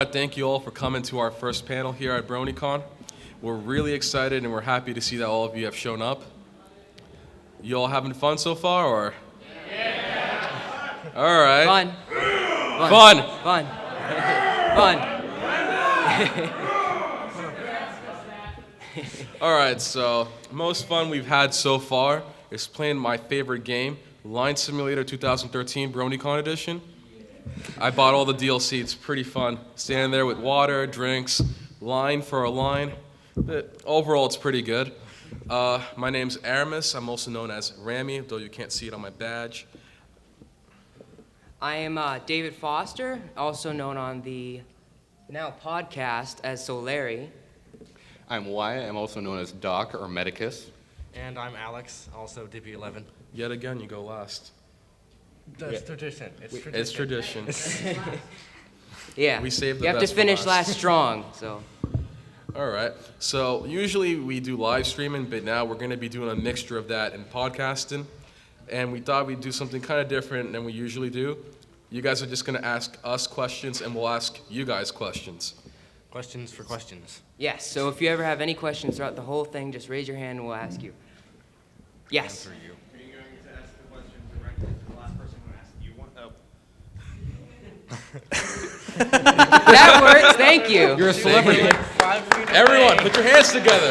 Thank you all for coming to our first panel here at BronyCon. We're really excited and we're happy to see that all of you have shown up. You all having fun so far, or? Yeah! All right. Fun. Fun. All right, so most fun we've had so far is playing my favorite game, Line Simulator 2013 BronyCon edition. I bought all the DLC. It's pretty fun. Standing there with water, drinks, line for a line. But overall, it's pretty good. My name's Aramis. I'm also known as Rami, though you can't see it on my badge. I am David Foster, also known on the now podcast as Solari. I'm Wyatt. I'm also known as Doc or Medicus. And I'm Alex, also DP11. Yet again, you go last. That's tradition. It's tradition. Yeah. We saved the You have to best for finish last. last strong, so. All right. So usually we do live streaming, but now we're going to be doing a mixture of that and podcasting. And we thought we'd do something kind of different than we usually do. You guys are just going to ask us questions, and we'll ask you guys questions. Questions for questions. Yes, so if you ever have any questions throughout the whole thing, just raise your hand and we'll ask you. Yes. Answer you. Are you going to ask the question directly to the last person who asked you one? That works, thank you. You're a celebrity. Everyone, put your hands together.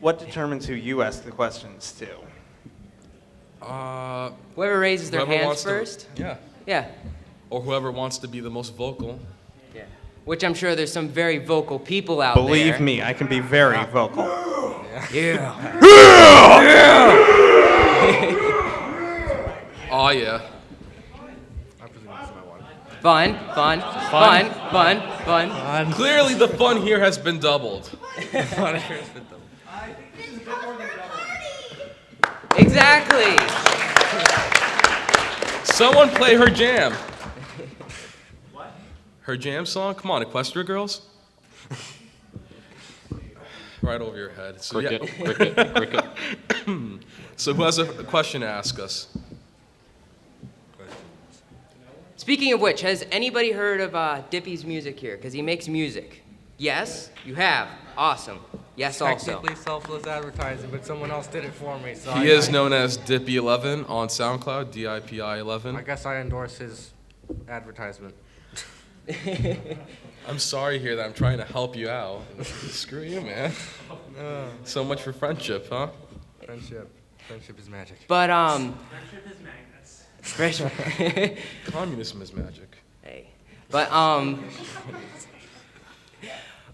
What determines who you ask the questions to? Whoever raises their Whoever hands wants to- first? Yeah. Yeah. Or whoever wants to be the most vocal. Yeah. Which I'm sure there's some very vocal people out there. Believe me, I can be very vocal. Yeah. Oh, yeah. I presume this is my one. Fun. Clearly the fun here has been doubled. Exactly. Someone play her jam. What? Her jam song? Come on, Equestria Girls. Right over your head. So, yeah. Cricket. So who has a question to ask us? Speaking of which, has anybody heard of Dippy's music here? Because he makes music. Yes? You have. Awesome. Yes, also. Technically selfless advertising, but someone else did it for me. So He is known as Dippy11 on SoundCloud, DIPI11. I guess I endorse his advertisement. I'm sorry here that I'm trying to help you out. Screw you, man. So much for friendship, huh? Friendship. Friendship is magic. But, Friendship is magnets. Communism is magic. Hey.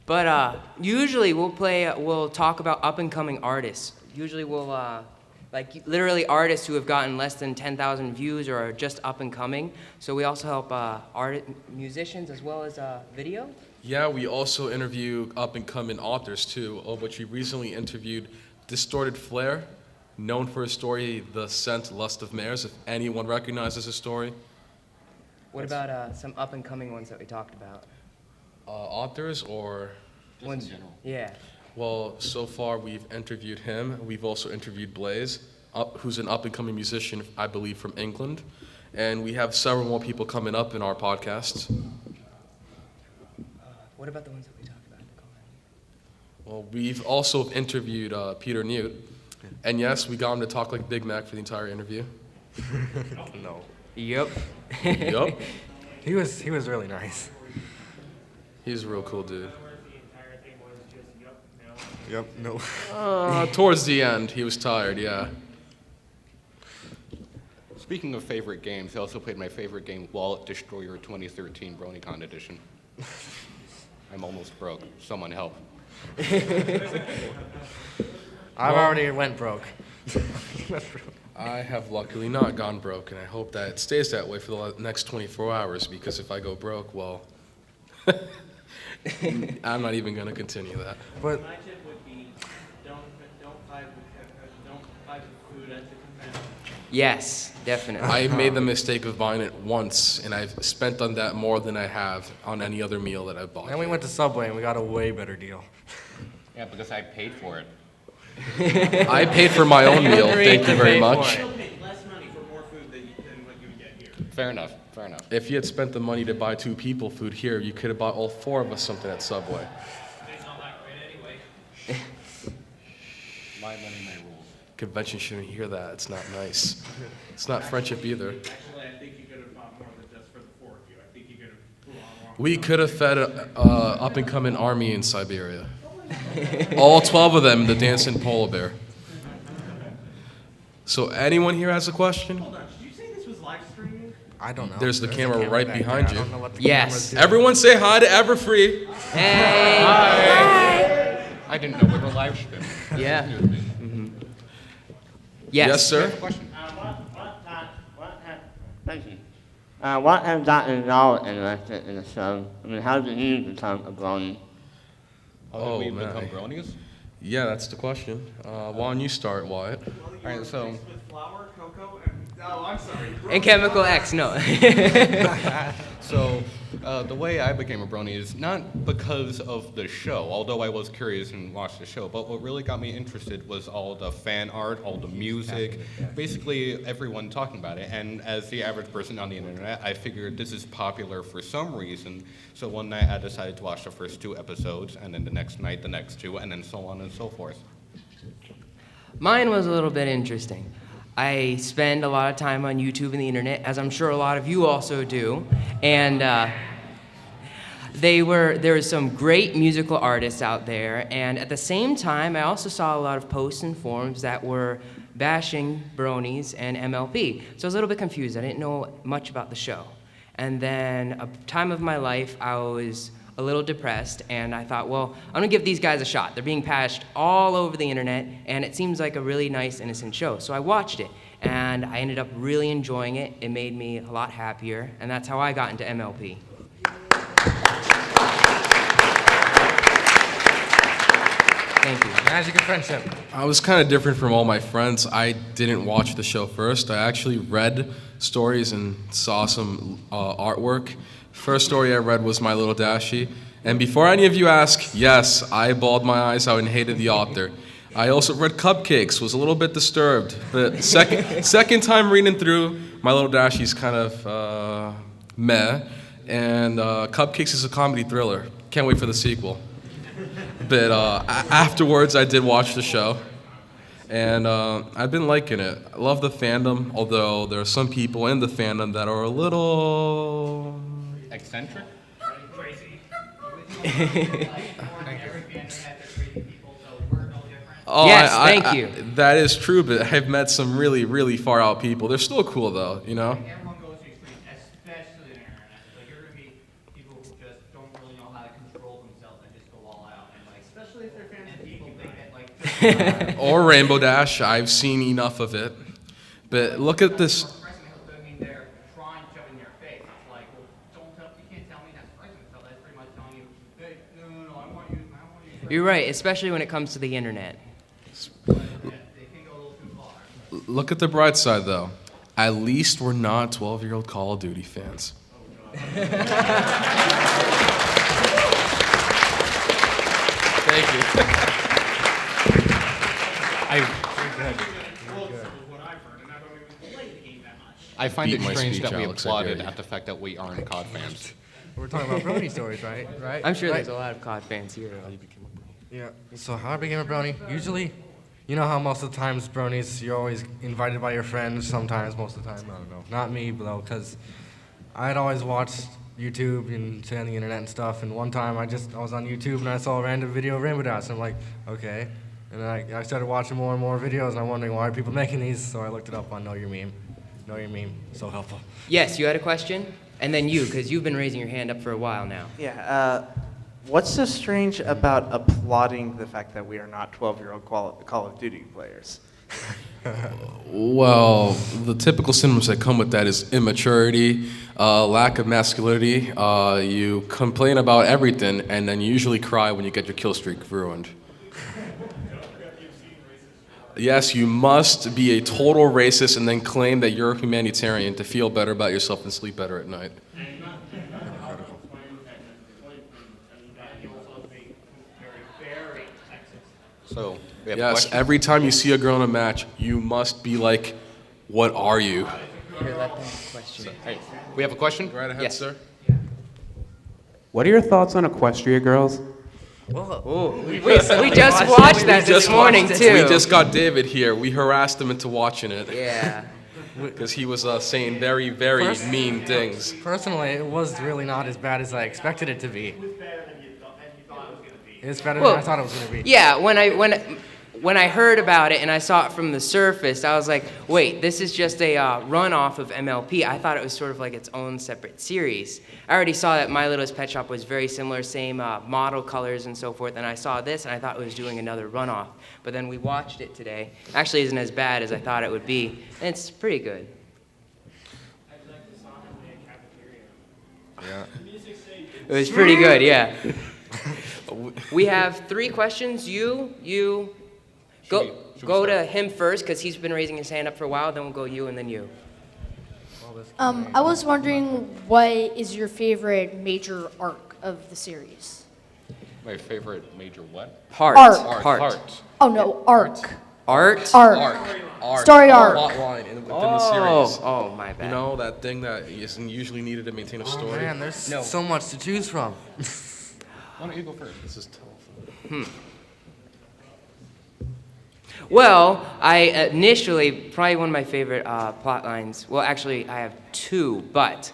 But usually we'll talk about up-and-coming artists. Usually we'll, like literally artists who have gotten less than 10,000 views or are just up-and-coming. So we also help musicians as well as video. Yeah, we also interview up-and-coming authors, too, of which we recently interviewed Distorted Flare, known for his story, The Scent Lust of Mares, if anyone recognizes his story. What about some up-and-coming ones that we talked about? Authors or? Ones, in general. Yeah. Well, so far we've interviewed him. We've also interviewed Blaze, who's an up-and-coming musician, I believe, from England. And we have several more people coming up in our podcast. What about the ones that we talked about? Well, we've also interviewed Peter Newt. And yes, we got him to talk like Big Mac for the entire interview. No. Yep. Yup. He was really nice. He's a real cool dude. The entire thing was just yup, no. Yep. No. Towards the end, he was tired, yeah. Speaking of favorite games, I also played my favorite game, Wallet Destroyer 2013 BronyCon edition. I'm almost broke. Someone help. I've already went broke. I have luckily not gone broke, and I hope that it stays that way for the next 24 hours, because if I go broke, well, I'm not even going to continue that. But My tip would be don't buy the food at the convention. Yes, definitely. I made the mistake of buying it once, and I've spent on that more than I have on any other meal that I've bought. then we went to Subway and we got a way better deal. Yeah, because I paid for it. I paid for my own meal, Agreed thank to you very pay for much. it. Still pay less money for more food than what you would get here. Fair enough. Fair enough. If you had spent the money to buy 2 people food here, you could have bought all 4 of us something at Subway. It's not that great anyway. My money, my rules. Convention shouldn't hear that. It's not nice. It's not friendship either. Actually, I think you could have bought more than just for the 4 of you. I think you could have pulled on more. We could have fed a up-and-coming army in Siberia. All 12 of them, the dancing polar bear. So anyone here has a question? Hold on, did you say this was live streaming? I don't know. There's the camera right back behind there. I you. don't know what the Yes. camera's doing. Everyone say hi to Everfree. Hey. I didn't know we were live streaming. Yeah. Excuse me. Yes, sir. What has gotten y'all interested in the show? I mean, how did you become a Brony? How Oh, did we man. become bronies? Yeah, that's the question. Why don't you start, Wyatt? Well, you Alright, were so- mixed with flour, cocoa, and I'm sorry. And Chemical X, no. So, the way I became a brony is not because of the show, although I was curious and watched the show, but what really got me interested was all the fan art, all the music, basically everyone talking about it. And as the average person on the internet, I figured this is popular for some reason. So one night I decided to watch the first 2 episodes, and then the next night the next 2, and then so on and so forth. Mine was a little bit interesting. I spend a lot of time on YouTube and the internet, as I'm sure a lot of you also do. And there were some great musical artists out there. And at the same time, I also saw a lot of posts and forums that were bashing Bronies and MLP. So I was a little bit confused. I didn't know much about the show. And then a time of my life, I was a little depressed, and I thought, well, I'm gonna give these guys a shot. They're being bashed all over the internet, and it seems like a really nice, innocent show. So I watched it, and I ended up really enjoying it. It made me a lot happier, and that's how I got into MLP. Thank you. Magic of friendship. I was kind of different from all my friends. I didn't watch the show first. I actually read stories and saw some artwork. First story I read was My Little Dashie. And before any of you ask, yes, I bawled my eyes out and hated the author. I also read Cupcakes, was a little bit disturbed. But second time reading through, My Little Dashie's kind of meh. And Cupcakes is a comedy thriller. Can't wait for the sequel. But afterwards, I did watch the show. And I've been liking it. I love the fandom, although there are some people in the fandom that are a little... Eccentric? Crazy. Oh, Yes, thank you. That is true, but I've met some really, really far out people. They're still cool, though, you know? Everyone goes to extremes, especially the internet. Like, you're gonna meet people who just don't really know how to control themselves and just go all out. And like, especially if they're fans of people think that like. Or Rainbow Dash. I've seen enough of it. But look at this. Expressing themselves doesn't mean they're trying to shove it in your face. It's like, well, you can't tell me not expressing myself. That's pretty much telling you, hey, no, I want you. You're right, especially when it comes to the internet. They can go a little too far. Look at the bright side, though. At least we're not 12-year-old Call of Duty fans. Thank you. I find Beat it my strange speech, that we Alex, I applauded dare you. at the fact that we aren't COD fans. We're talking about Brony stories, right? I'm sure Right. there's a lot of COD fans here. Yeah. So how I became a Brony? Usually, you know how most of the times Bronies, you're always invited by your friends. Sometimes, most of the time, I don't know. Not me, though, because I'd always watched YouTube and stay on the internet and stuff. And one time, I was on YouTube and I saw a random video of Rainbow Dash. And I'm like, okay. And then I started watching more and more videos, and I'm wondering why are people making these. So I looked it up on Know Your Meme. Know Your Meme, so helpful. Yes, you had a question? And then you, because you've been raising your hand up for a while now. Yeah. What's so strange about applauding the fact that we are not 12-year-old Call of Duty players? Well, the typical symptoms that come with that is immaturity, lack of masculinity. You complain about everything, and then you usually cry when you get your kill streak ruined. Yes, you must be a total racist and then claim that you're a humanitarian to feel better about yourself and sleep better at night. So, we have a Yes, question. every time you see a girl in a match, you must be like, what are you? Here, let them question. Hey, we have a question? Right ahead, Yes. sir. What are your thoughts on Equestria Girls? We just watched that this morning, too. We just got David here. We harassed him into watching it Yeah. because he was saying very, very mean things. Personally, it was really not as bad as I expected it to be. It's better Well, than I thought it was going to be. Yeah, when I heard about it and I saw it from the surface, I was like, wait, this is just a runoff of MLP. I thought it was sort of like its own separate series. I already saw that My Littlest Pet Shop was very similar, same model colors and so forth, and I saw this and I thought it was doing another runoff. But then we watched it today. Actually, isn't as bad as I thought it would be, and it's pretty good. Yeah. It was pretty good, yeah. We have 3 questions. You, Should we go start? to him first because he's been raising his hand up for a while. Then we'll go you and then you. I was wondering, what is your favorite major arc of the series? My favorite major what? Heart. Arc. Heart. Oh no, arc. Art. Arc. Story arc. Plot line within the series. Oh, my bad. You know, that thing that isn't usually needed to maintain a Oh, story? man, there's No. so much to choose from. Why don't you go first? This is tough. Well, I initially, probably one of my favorite plot lines, well, actually, I have 2, but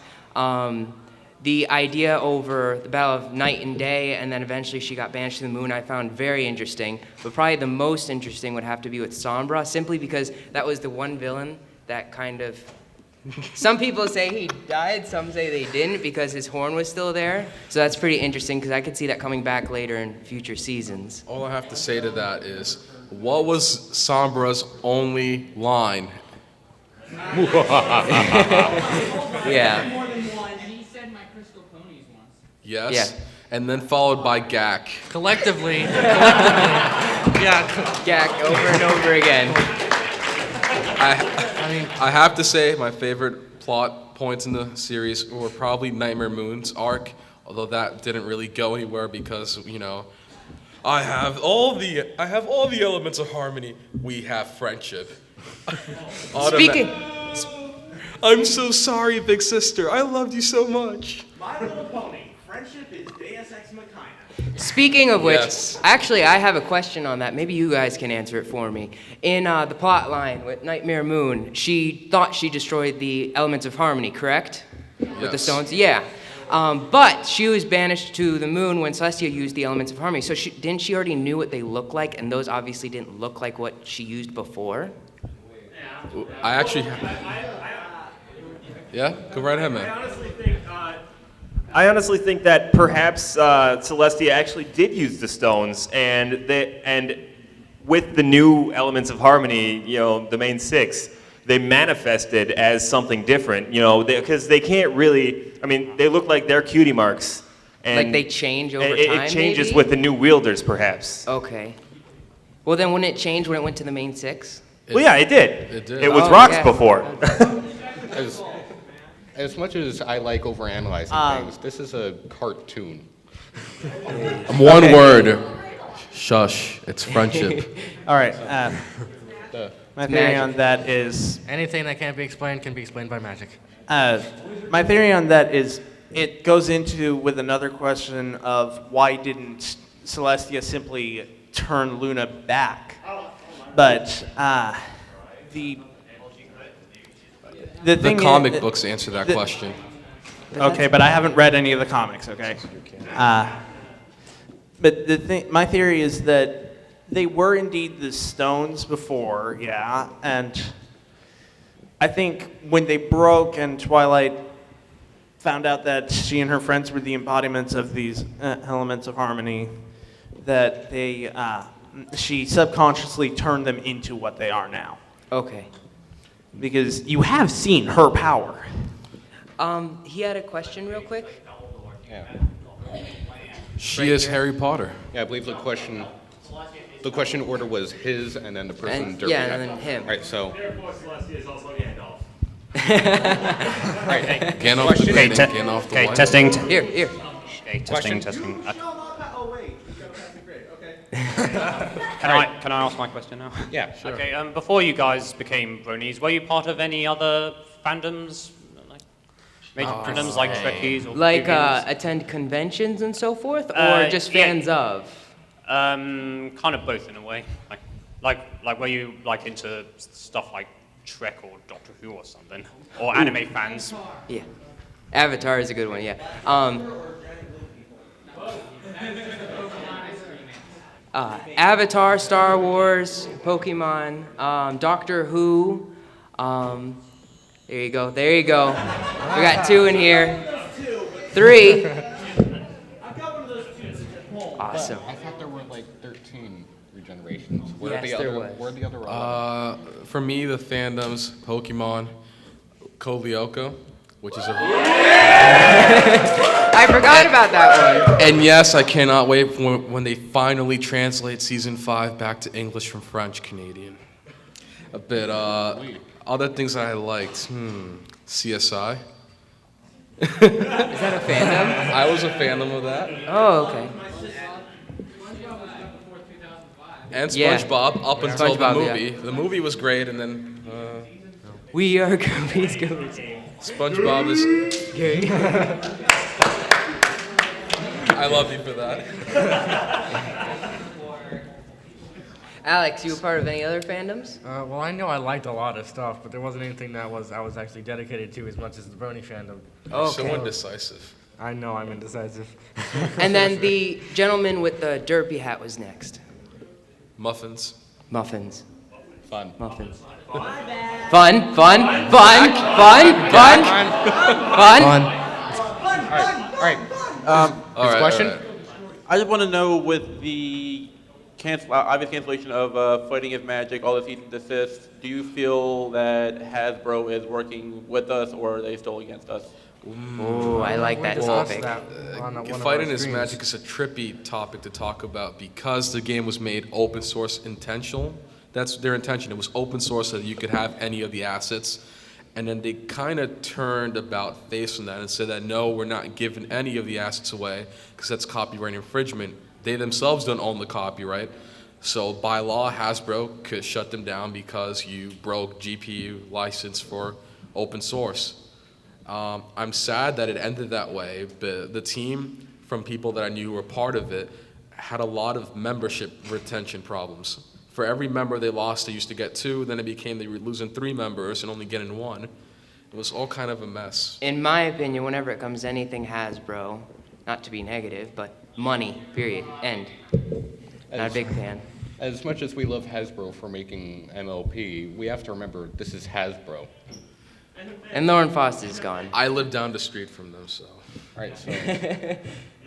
the idea over the battle of night and day, and then eventually she got banished to the moon, I found very interesting. But probably the most interesting would have to be with Sombra, simply because that was the one villain that kind of... Some people say he died, some say they didn't because his horn was still there. So that's pretty interesting because I could see that coming back later in future seasons. All I have to say to that is, what was Sombra's only line? Yeah. More than one. He said my crystal ponies once. Yes? Yeah. And then followed by Gak. Collectively, yeah. Gak over and over again. I have to say my favorite plot points in the series were probably Nightmare Moon's arc, although that didn't really go anywhere because, you know, I have all the elements of harmony. We have friendship. Speaking, I'm so sorry, big sister. I loved you so much. My Little Pony. Friendship is Deus Ex Machina. speaking of which, Yes. actually, I have a question on that. Maybe you guys can answer it for me. In the plot line with Nightmare Moon, she thought she destroyed the elements of harmony, correct? With the Yes. stones? Yeah. But she was banished to the moon when Celestia used the elements of harmony. So didn't she already knew what they looked like, and those obviously didn't look like what she used before? I actually. Yeah, go right ahead, man. I honestly think that perhaps Celestia actually did use the stones, and with the new elements of harmony, you know, the main 6, they manifested as something different, you know, because they can't really. I mean, they look like they're cutie marks, and Like they change over it time, changes maybe? with the new wielders, perhaps. Okay. Well, then wouldn't it change when it went to the main 6? Well, yeah, it did. It did. It was Oh, rocks yeah. before. As much as I like overanalyzing things, this is a cartoon. One word. Shush. It's friendship. All right. The- My theory Magic. on that is Anything that can't be explained can be explained by magic. my theory on that is it goes into with another question of why didn't Celestia simply turn Luna back? But the The thing comic is, books answer that the- question. Okay, but I haven't read any of the comics. Okay. But the thing, my theory is that they were indeed the stones before, yeah, and I think when they broke and Twilight found out that she and her friends were the embodiments of these elements of harmony, that she subconsciously turned them into what they are now. Okay. Because you have seen her power. He had a question real quick. Yeah. She is Harry Potter. Yeah, I believe the question order was his, and then the person. And- Derby yeah, had. and then him. All right, so. Gandalf the Green and Gandalf the Okay, White. testing. Here. Okay, testing, testing. Oh wait, you gotta pass the grade. Okay. Can I ask my question now? Yeah, sure. Okay, before you guys became Bronies, were you part of any other fandoms, like major fandoms like Trekkies or Like video games? attend conventions and so forth, or just fans of? Kind of both in a way. Like were you like into stuff like Trek or Doctor Who or something, or anime fans? Yeah. Avatar is a good one, yeah. Avatar, Star Wars, Pokemon, Doctor Who. There you go. There you go. We got 2 in here. 3. Awesome. I thought there were like 13 regenerations. Yes, there was. Where are the other? For me, the fandoms, Pokemon, Kolyoko, which is a... I forgot about that one. And yes, I cannot wait for when they finally translate Season 5 back to English from French Canadian. A bit, other things that I liked, CSI. Is that a fandom? I was a fandom of that. Oh, okay. And Yeah. SpongeBob, up until SpongeBob, the yeah. movie. The movie was great, and then We are Goobies Goobies. SpongeBob is... Okay. I love you for that. Alex, you a part of any other fandoms? Well, I know I liked a lot of stuff, but there wasn't anything that I was actually dedicated to as much as the Brony fandom. So indecisive. I know I'm indecisive. And then the gentleman with the derpy hat was next. Muffins. Muffins. Fun. Muffins. Fun. All right. All right, question? all right. I just want to know with the obvious cancellation of Fighting is Magic, all the cease and desist, do you feel that Hasbro is working with us or are they still against us? Ooh, I like that discussed topic. that on one of Fighting our is streams. Magic is a trippy topic to talk about because the game was made open source intentional. That's their intention. It was open source so that you could have any of the assets. And then they kind of turned about face on that and said that no, we're not giving any of the assets away because that's copyright infringement. They themselves don't own the copyright. So by law, Hasbro could shut them down because you broke GPU license for open source. I'm sad that it ended that way, but the team, from people that I knew who were part of it, had a lot of membership retention problems. For every member they lost, they used to get 2, then it became they were losing 3 members and only getting 1. It was all kind of a mess. In my opinion, whenever it comes to anything Hasbro, not to be negative, but money, period, end. Not a big fan. As much as we love Hasbro for making MLP, we have to remember this is Hasbro. And Lauren Foster's gone. I live down the street from them, so. All right, so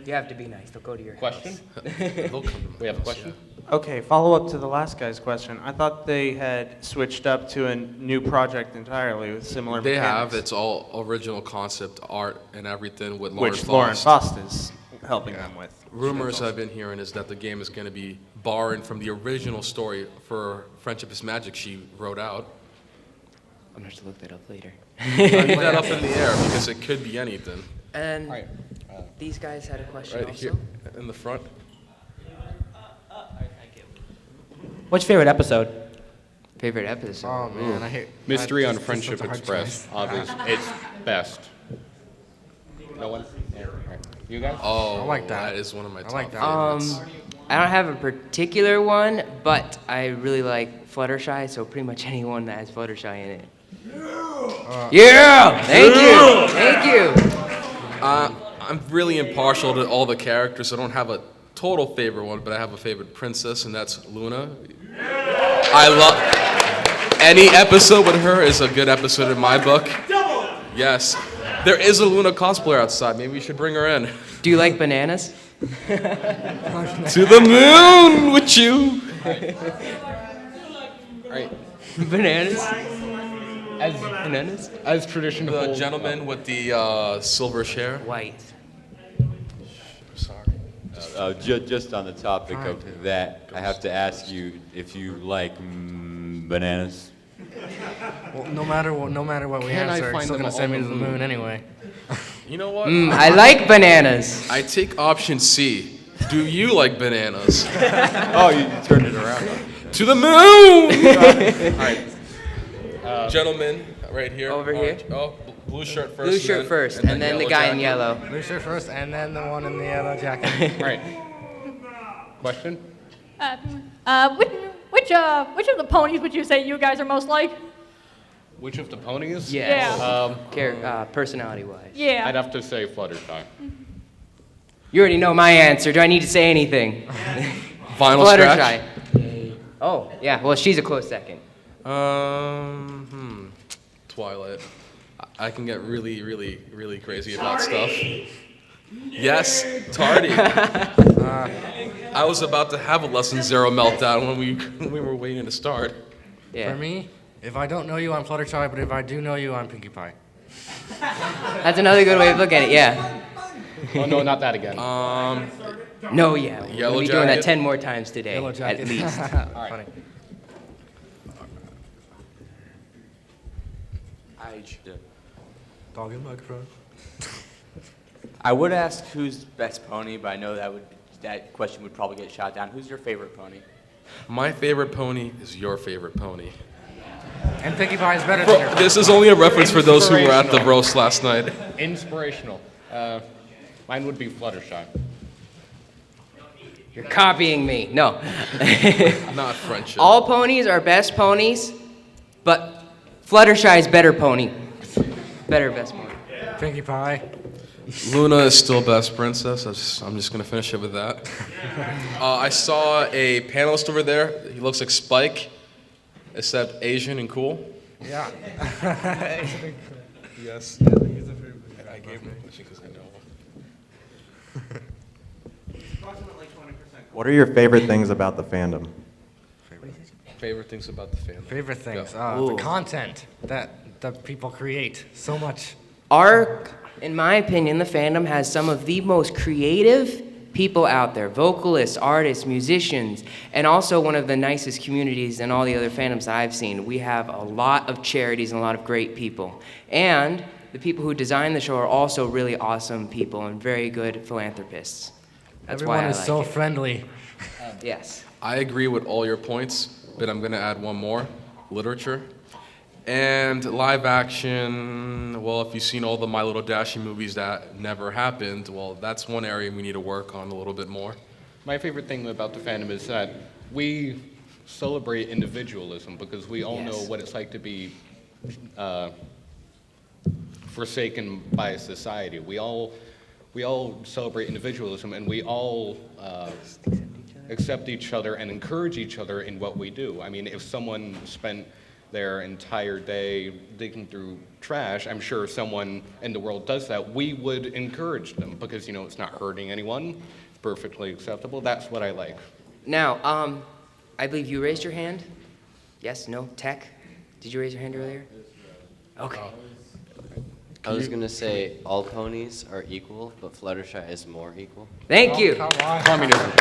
You have to be nice. They'll go to your question? They'll come to my We have a house, question? Okay, follow up to the last guy's question. I thought they had switched up to a new project entirely with similar They mechanics. have. It's all original concept art and everything with Lauren Which Faust. Lauren Faust is helping them with. Rumors I've been hearing is that the game is going to be borrowing from the original story for Friendship is Magic she wrote out. I'm going to have to look that up later. Leave that up in the air because it could be anything. And All right. these guys had a question Right also. here in the front. What's your favorite episode? Favorite episode? Oh man, I hate Mystery that- on that's Friendship such a hard Express. choice. Obvious. It's best. No one? Yeah, all right. You guys? Oh, I like that. That is one of my I top like that. favorites. I don't have a particular one, but I really like Fluttershy, so pretty much anyone that has Fluttershy in it. Yeah! Thank you! Thank you! I'm really impartial to all the characters. I don't have a total favorite one, but I have a favorite princess, and that's Luna. I love any episode with her is a good episode in my book. Yes, there is a Luna cosplayer outside. Maybe we should bring her in. Do you like bananas? To the moon with you. All right. Bananas? As, Bananas? as tradition The holds, gentleman with the silver hair. White. Sorry. Just on the topic of that, I have to ask you if you like bananas. Well, no matter what we Can I answer, it's find still them gonna send me on to the the moon moon? anyway. You know what? I like bananas. I take option C. Do you like bananas? Oh, you turned it around. To the moon! All right. Gentlemen, Right here. Over here? orange. Oh, blue shirt first. Blue shirt first, and then the guy in yellow. Blue shirt first, and then the one in the yellow jacket. All right. Question? Which of the ponies would you say you guys are most like? Which of the ponies? Yes. Yeah. Personality-wise. Yeah. I'd have to say Fluttershy. You already know my answer. Do I need to say anything? Vinyl Fluttershy. scratch. Oh, yeah. Well, she's a close second. Twilight. I can get really, really, really crazy about stuff. Yes, Tardy. I was about to have a lesson 0 meltdown when we were waiting to start. Yeah. For me, if I don't know you, I'm Fluttershy, but if I do know you, I'm Pinkie Pie. That's another good way of looking at it. Yeah. Oh no, not that again. No, yeah. Yellow We'll be doing that jacket. 10 more times today, Yellow jacket. at least. Funny. Dog in the microphone. I would ask who's best pony, but I know that question would probably get shot down. Who's your favorite pony? My favorite pony is your favorite pony. And Pinkie Pie is better than your This is only a reference for those who were at the roast last night. Inspirational. Mine would be Fluttershy. You're copying me. No. Not friendship. All ponies are best ponies, but Fluttershy is better pony. Better best pony. Pinkie Pie. Luna is still best princess. I'm just gonna finish it with that. I saw a panelist over there. He looks like Spike, except Asian and cool. Yeah. Yes. I gave him a question because I know him. What are your favorite things about the fandom? Favorite things about the fandom. Favorite things. Go. The content that people create. So much. In my opinion, the fandom has some of the most creative people out there. Vocalists, artists, musicians, and also one of the nicest communities in all the other fandoms that I've seen. We have a lot of charities and a lot of great people. And the people who design the show are also really awesome people and very good philanthropists. That's Everyone why I is like so it. friendly. Yes. I agree with all your points, but I'm gonna add one more: literature. And live action, well, if you've seen all the My Little Dashing movies that never happened, well, that's one area we need to work on a little bit more. My favorite thing about the fandom is that we celebrate individualism because we all know what it's like to be forsaken by society. We all celebrate individualism, and we all accept each other and encourage each other in what we do. I mean, if someone spent their entire day digging through trash, I'm sure someone in the world does that, we would encourage them because, it's not hurting anyone. It's perfectly acceptable. That's what I like. Now, I believe you raised your hand. Yes, no, Tech? Did you raise your hand earlier? Okay. I was going to say all ponies are equal, but Fluttershy is more equal. Thank you. Come on. Communism.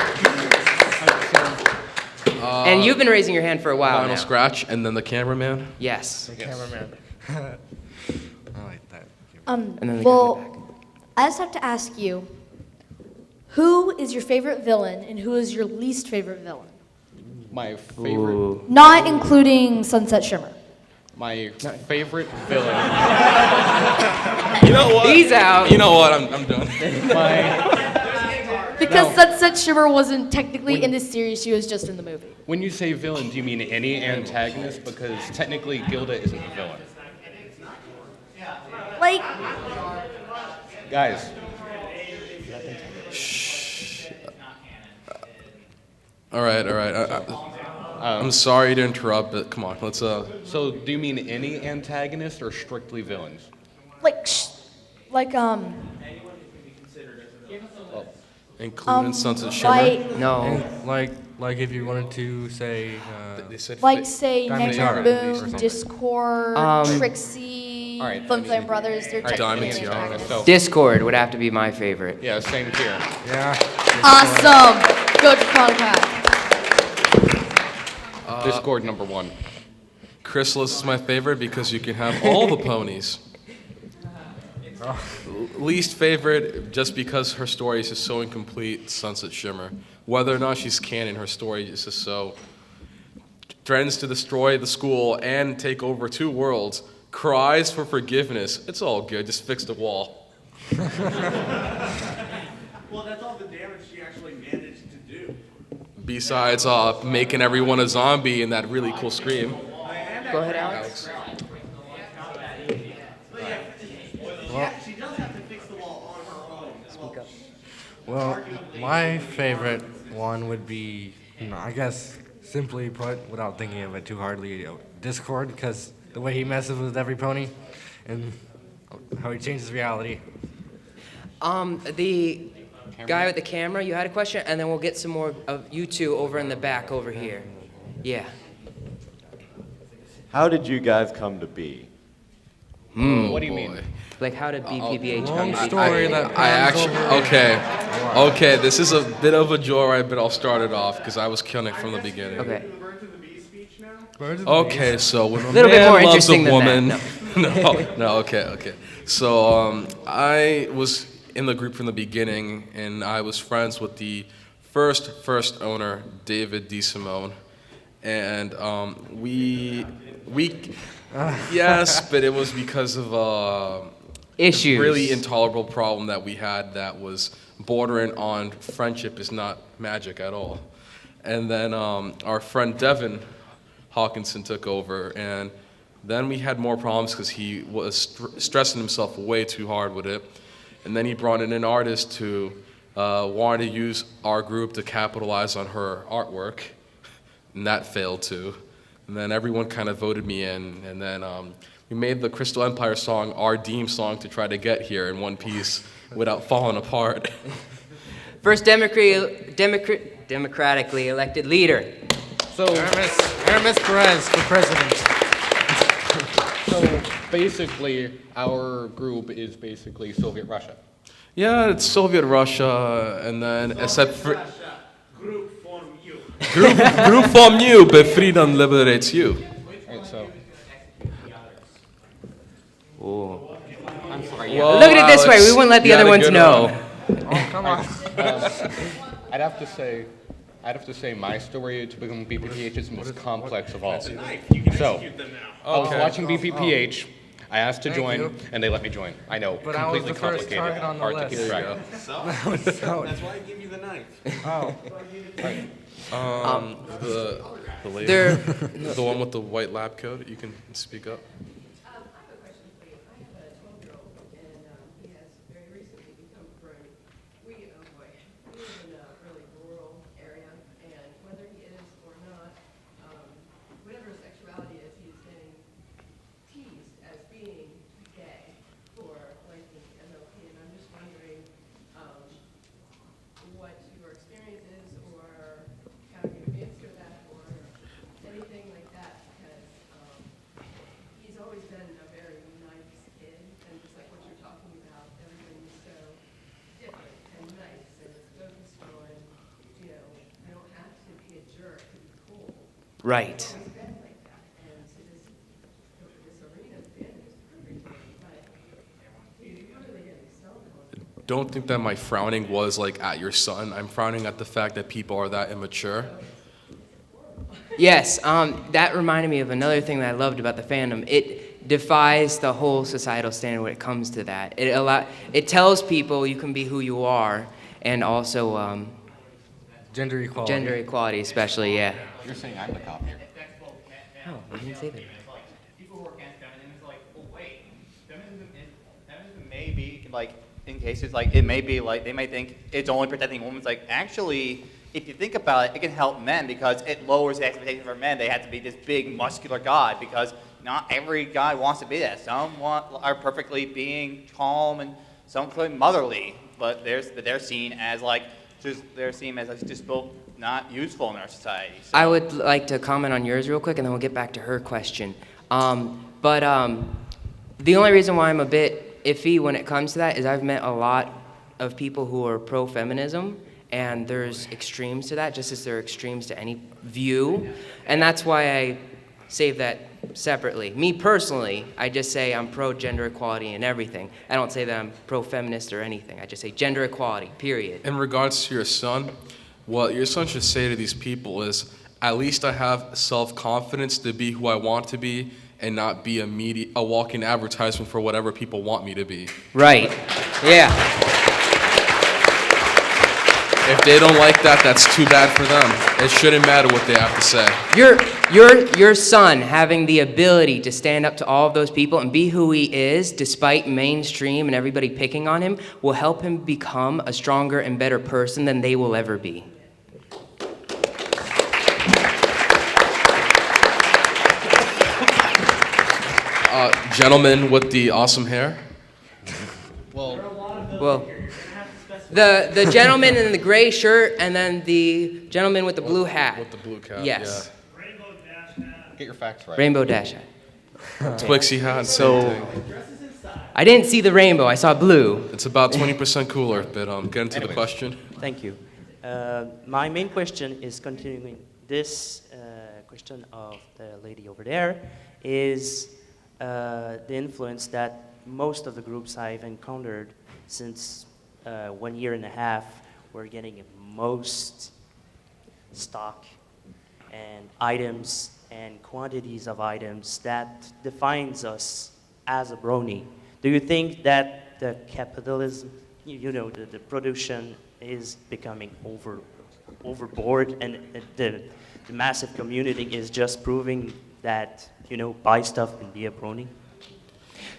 And you've been raising your hand for a while Final now. scratch, and then the cameraman. Yes. The cameraman. I like that. And then the Well, I just have to ask you, who is your favorite villain and who is your least favorite villain? My favorite, Not including Sunset Shimmer. my favorite villain. You know what? He's out. You know what? I'm done. Because Sunset Shimmer wasn't technically in this series, she was just in the movie. When you say villain, do you mean any antagonist? Because technically Gilda isn't a villain. Like, Guys, All right. I'm sorry to interrupt, but come on, let's so do you mean any antagonist or strictly villains? include Sunset Shimmer. like, No. And like if you wanted to say. They said say Diamond Nectar Tiara, or Boom, something. Discord, Trixie, All right. Flim Flam Brothers, they're technically Diamond Tiara. antagonists. So, Discord would have to be my favorite. yeah, same here. Yeah. Awesome! Go to Contact. Discord number 1. Chrysalis is my favorite because you can have all the ponies. Least favorite, just because her story is just so incomplete, Sunset Shimmer. Whether or not she's canon, her story is just so... Threatens to destroy the school and take over 2 worlds, cries for forgiveness. It's all good. Just fix the wall. Well, that's all the damage she actually managed to do. Besides making everyone a zombie and that really cool scream. Go ahead, Alex. She does have to fix the wall on her own. Speak up. Well, my favorite one would be, I guess, simply put, without thinking of it too hardly, Discord, because the way he messes with every pony and how he changes reality. The guy with the camera, you had a question, and then we'll get some more of you two over in the back over here. Yeah. How did you guys come to be? What do you mean? Like, how did BPBH Long come to be? story that I actually, pans okay, this is a bit of a joyride, but I'll start it off because I was killing it from the beginning. Okay. Okay, so when a Little bit man more loves a interesting than woman, that, no, okay. So I was in the group from the beginning, and I was friends with the first owner, David DeSimone, and we yes, but it was because of issues, a really intolerable problem that we had that was bordering on friendship is not magic at all, and then our friend Devin Hawkinson took over, and then we had more problems because he was stressing himself way too hard with it. And then he brought in an artist who wanted to use our group to capitalize on her artwork, and that failed too. And then everyone kind of voted me in, and then we made the Crystal Empire song our Deem song to try to get here in one piece without falling apart. First democratically elected leader. So Aramis Perez for president. So basically, our group is basically Soviet Russia. Yeah, it's Soviet Russia, and then except for Group form you. group from you, but freedom liberates you. Right, so. Ooh. I'm sorry. Whoa, Look at it this way. Alex, We wouldn't let the you other had a ones good know. one. Oh, come on. I'd have to say my story to become BPPH is the most complex of all. So, I was watching BPPH, I asked to Thank join, you. and they let me join. I know, But I was completely the first complicated, target on the hard to list. keep track. That's why I give you the knife. The lady, They're- the one with the white lab coat. You can speak up. Right. Don't think that my frowning was like at your son. I'm frowning at the fact that people are that immature. Yes, that reminded me of another thing that I loved about the fandom. It defies the whole societal standard when it comes to that. It tells people you can be who you are, and also Gender equality. gender equality, especially. Yeah. You're saying I'm the cop here. Oh, I didn't say that. People who are against feminism is like, oh wait, feminism May be like in cases like it may be like they may think it's only protecting women. It's like actually, if you think about it, it can help men because it lowers the expectation for men. They have to be this big muscular guy because not every guy wants to be that. Some are perfectly being calm and some feel motherly, but they're seen as like just not useful in our society. So. I would like to comment on yours real quick, and then we'll get back to her question. The only reason why I'm a bit iffy when it comes to that is I've met a lot of people who are pro-feminism, and there's extremes to that, just as there are extremes to any view, and that's why I save that separately. Me personally, I just say I'm pro-gender equality and everything. I don't say that I'm pro-feminist or anything. I just say gender equality, period. In regards to your son, what your son should say to these people is, at least I have self-confidence to be who I want to be, and not be a walking advertisement for whatever people want me to be. Right. Yeah. If they don't like that, that's too bad for them. It shouldn't matter what they have to say. Your son having the ability to stand up to all of those people and be who he is, despite mainstream and everybody picking on him, will help him become a stronger and better person than they will ever be. Gentleman with the awesome hair. Well, the gentleman in the gray shirt, and then the gentleman with the blue hat. With the blue cap. Yes. Get your facts right. Rainbow dash hat. Twixie hat. So- Same thing. I didn't see the rainbow. I saw blue. It's about 20% cooler, but get into the question. Thank you. My main question is continuing this question of the lady over there is the influence that most of the groups I've encountered since 1 year and a half were getting most stock and items and quantities of items that defines us as a Brony. Do you think that the capitalism, the production is becoming overboard, and the massive community is just proving that, buy stuff and be a Brony?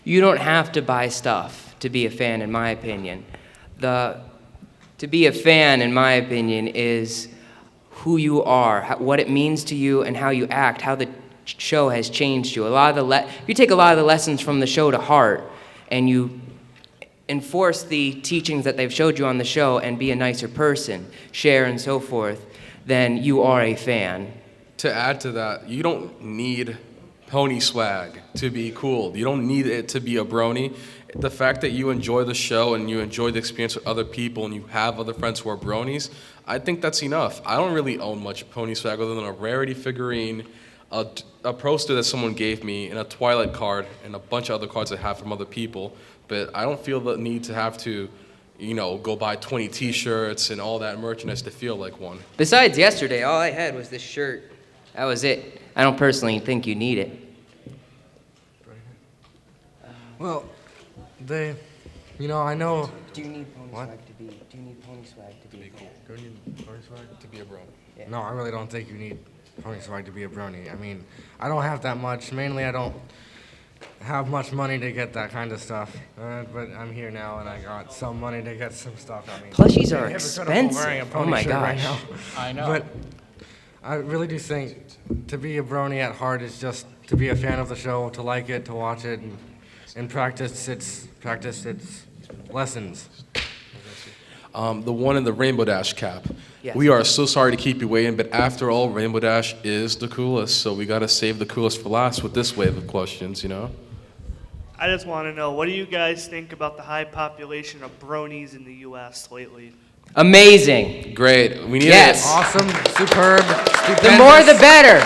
You don't have to buy stuff to be a fan, in my opinion. To be a fan, in my opinion, is who you are, what it means to you, and how you act, how the show has changed you. You take a lot of the lessons from the show to heart, and you enforce the teachings that they've showed you on the show and be a nicer person, share and so forth, then you are a fan. To add to that, you don't need pony swag to be cool. You don't need it to be a Brony. The fact that you enjoy the show and you enjoy the experience with other people and you have other friends who are Bronies, I think that's enough. I don't really own much pony swag other than a rarity figurine, a poster that someone gave me, and a Twilight card, and a bunch of other cards I have from other people. But I don't feel the need to have to, go buy 20 t-shirts and all that merchandise to feel like one. Besides yesterday, all I had was this shirt. That was it. I don't personally think you need it. Well, I know. Do you need pony What? swag to be? Do you need pony swag to be cool? Do you need pony swag to be a Brony? No, I really don't think you need pony swag to be a Brony. I mean, I don't have that much. Mainly, I don't have much money to get that kind of stuff. But I'm here now, and I got some money to get some stuff. I mean, Plushies are hypocritical expensive. wearing a Oh pony my shirt right gosh. now. I know. But I really do think to be a Brony at heart is just to be a fan of the show, to like it, to watch it, and practice its lessons. The one in the Rainbow Dash cap. Yes. We are so sorry to keep you waiting, but after all, Rainbow Dash is the coolest, so we gotta save the coolest for last with this wave of questions, I just want to know, what do you guys think about the high population of Bronies in the U.S. lately? Amazing. Great. We need Yes. it. Awesome, superb, The more the better.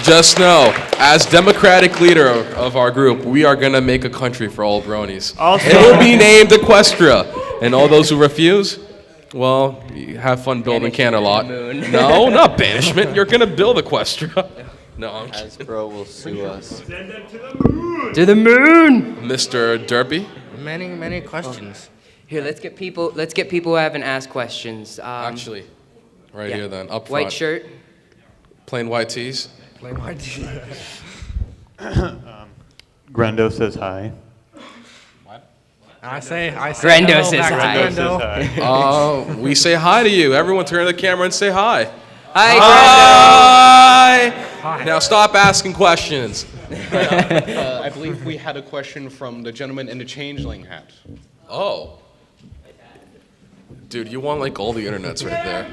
Just know, as Democratic leader of our group, we are gonna make a country for all Bronies. Also- It will be named Equestria, and all those who refuse, well, you have fun building Canterlot. No, not banishment. You're gonna build Equestria. No, I'm kidding. Hasbro will sue us. Send them to the moon! To the moon. Mr. Derpy. Many questions. Here, let's get people who haven't asked questions. Actually, right yeah. here then, up front. White shirt. Plain white tees. Plain white tees. Grendo says hi. I say Grendo hello says back to hi. Grendo. We say hi to you. Everyone turn to the camera and say hi. Hi, Hi. Now stop asking questions. I believe we had a question from the gentleman in the Changeling hat. Oh. Dude, you want like all the internets right there.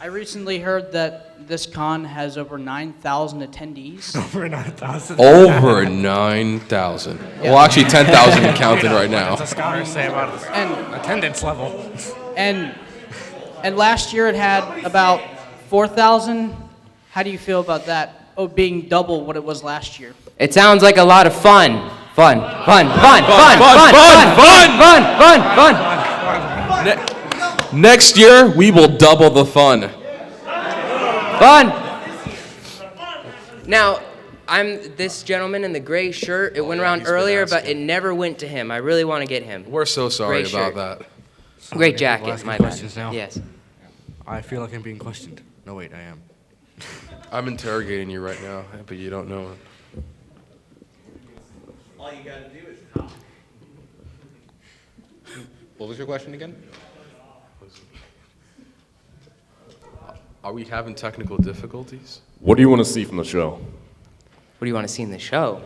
I recently heard that this con has over 9,000 attendees. Over 9,000. Over 9,000. Well, actually 10,000 and counting right now. What does the scholars say about attendance level? And last year it had about 4,000. How do you feel about that? Oh, being double what it was last year. It sounds like a lot of fun. Fun. Next year, we will double the fun. Fun. Now, I'm this gentleman in the gray shirt. It went yeah, around he's been earlier, but asking. it never went to him. I really want to get him. We're so sorry Gray about shirt. that. So Great many people jacket, asking my bad. questions now. Yes. I feel like I'm being questioned. No, wait, I am. I'm interrogating you right now, but you don't know it. All you gotta do is talk. What was your question again? Are we having technical difficulties? What do you want to see from the show? What do you want to see in the show?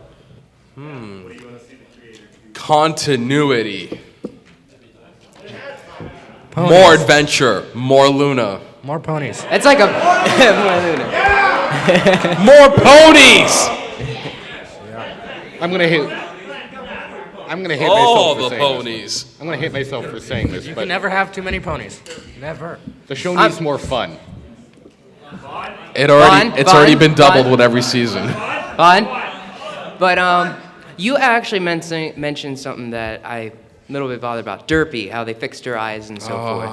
Continuity. Ponies. More adventure. More Luna. More ponies. It's like a more Luna. More ponies! I'm gonna hit All myself for the saying ponies. this. I'm gonna hit myself for saying this, You but can never have too many ponies. Never. the show needs more fun. It's Fun, already been doubled fun. with every season. Fun. But you actually mentioned something that I a little bit bothered about. Derpy, how they fixed her eyes and so forth.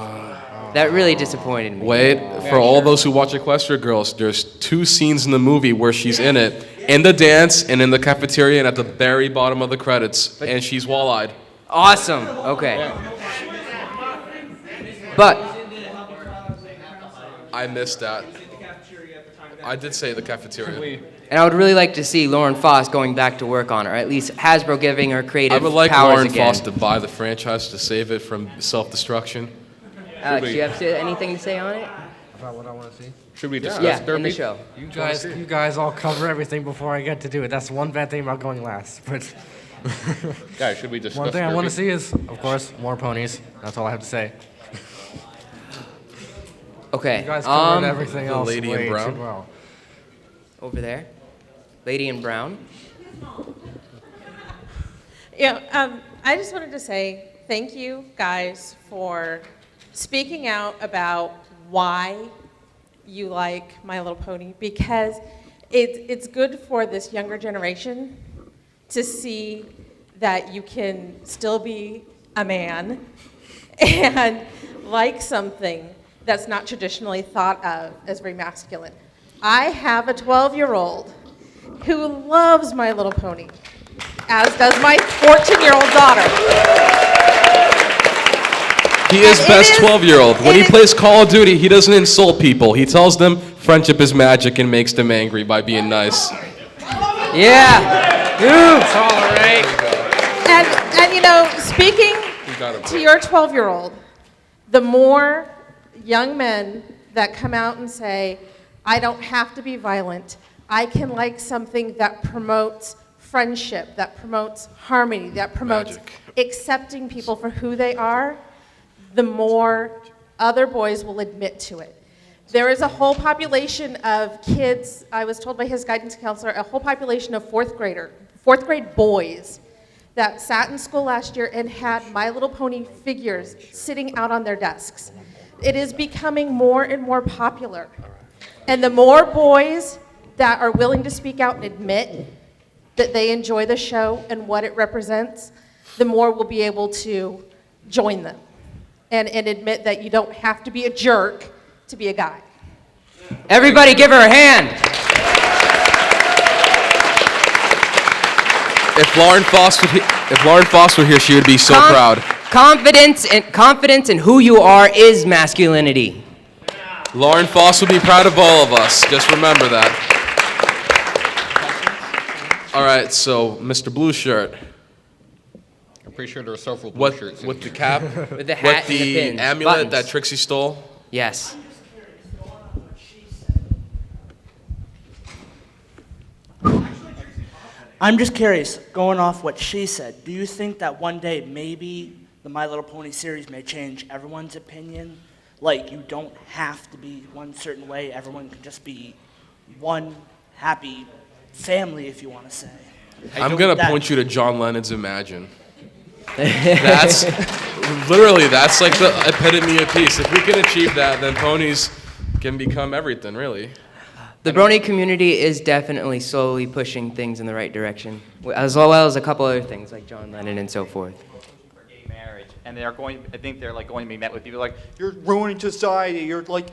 That really disappointed me. Wait, for all those who watch Equestria Girls, there's 2 scenes in the movie where she's in it. In the dance and in the cafeteria and at the very bottom of the credits. And she's wall-eyed. Awesome. Okay. But I missed that. I did say the cafeteria. and I would really like to see Lauren Foss going back to work on her, at least Hasbro giving her creative I would like powers Lauren again. Foss to buy the franchise to save it from self-destruction. Alex, do you have anything to say on it? About what I want to see? Should we discuss Yeah, Derpy? in the show. You guys all cover everything before I get to do it. That's one bad thing about going last. But Guys, should we discuss one thing I want Derpy? to see is, of course, more ponies. That's all I have to say. Okay. You guys covered everything the else lady in way brown? too well. Over there. Lady in brown. Yeah, I just wanted to say thank you guys for speaking out about why you like My Little Pony, because it's good for this younger generation to see that you can still be a man and like something that's not traditionally thought of as very masculine. I have a 12-year-old who loves My Little Pony, as does my 14-year-old daughter. He is best 12-year-old. When he plays Call of Duty, he doesn't insult people. He tells them friendship is magic and makes them angry by being nice. Yeah. It's all right. And you know, speaking got it. to your 12-year-old, the more young men that come out and say, I don't have to be violent, I can like something that promotes friendship, that promotes harmony, that promotes accepting people for who they are, the more other boys will admit to it. There is a whole population of kids, I was told by his guidance counselor, a whole population of fourth grade boys that sat in school last year and had My Little Pony figures sitting out on their desks. It is becoming more and more popular. And the more boys that are willing to speak out and admit that they enjoy the show and what it represents, the more we'll be able to join them and admit that you don't have to be a jerk to be a guy. Everybody give her a hand. If Lauren Foss were here, she would be so proud. Confidence in who you are is masculinity. Lauren Foss would be proud of all of us. Just remember that. All right, so Mr. Blue Shirt. I'm pretty sure there are several blue What shirts. with the cap? With the hat with and the pins, amulet buttons. that Trixie stole? Yes. I'm just curious, going off what she said, do you think that one day maybe the My Little Pony series may change everyone's opinion? Like, you don't have to be one certain way, everyone can just be one happy family, if you want to say. I'm going to point you to John Lennon's Imagine. That's like the epitome of peace. If we can achieve that, then ponies can become everything, really. The Brony community is definitely slowly pushing things in the right direction, as well as a couple other things like John Lennon and so forth. Marriage, and I think they're like going to be met with people like, you're ruining society, you're like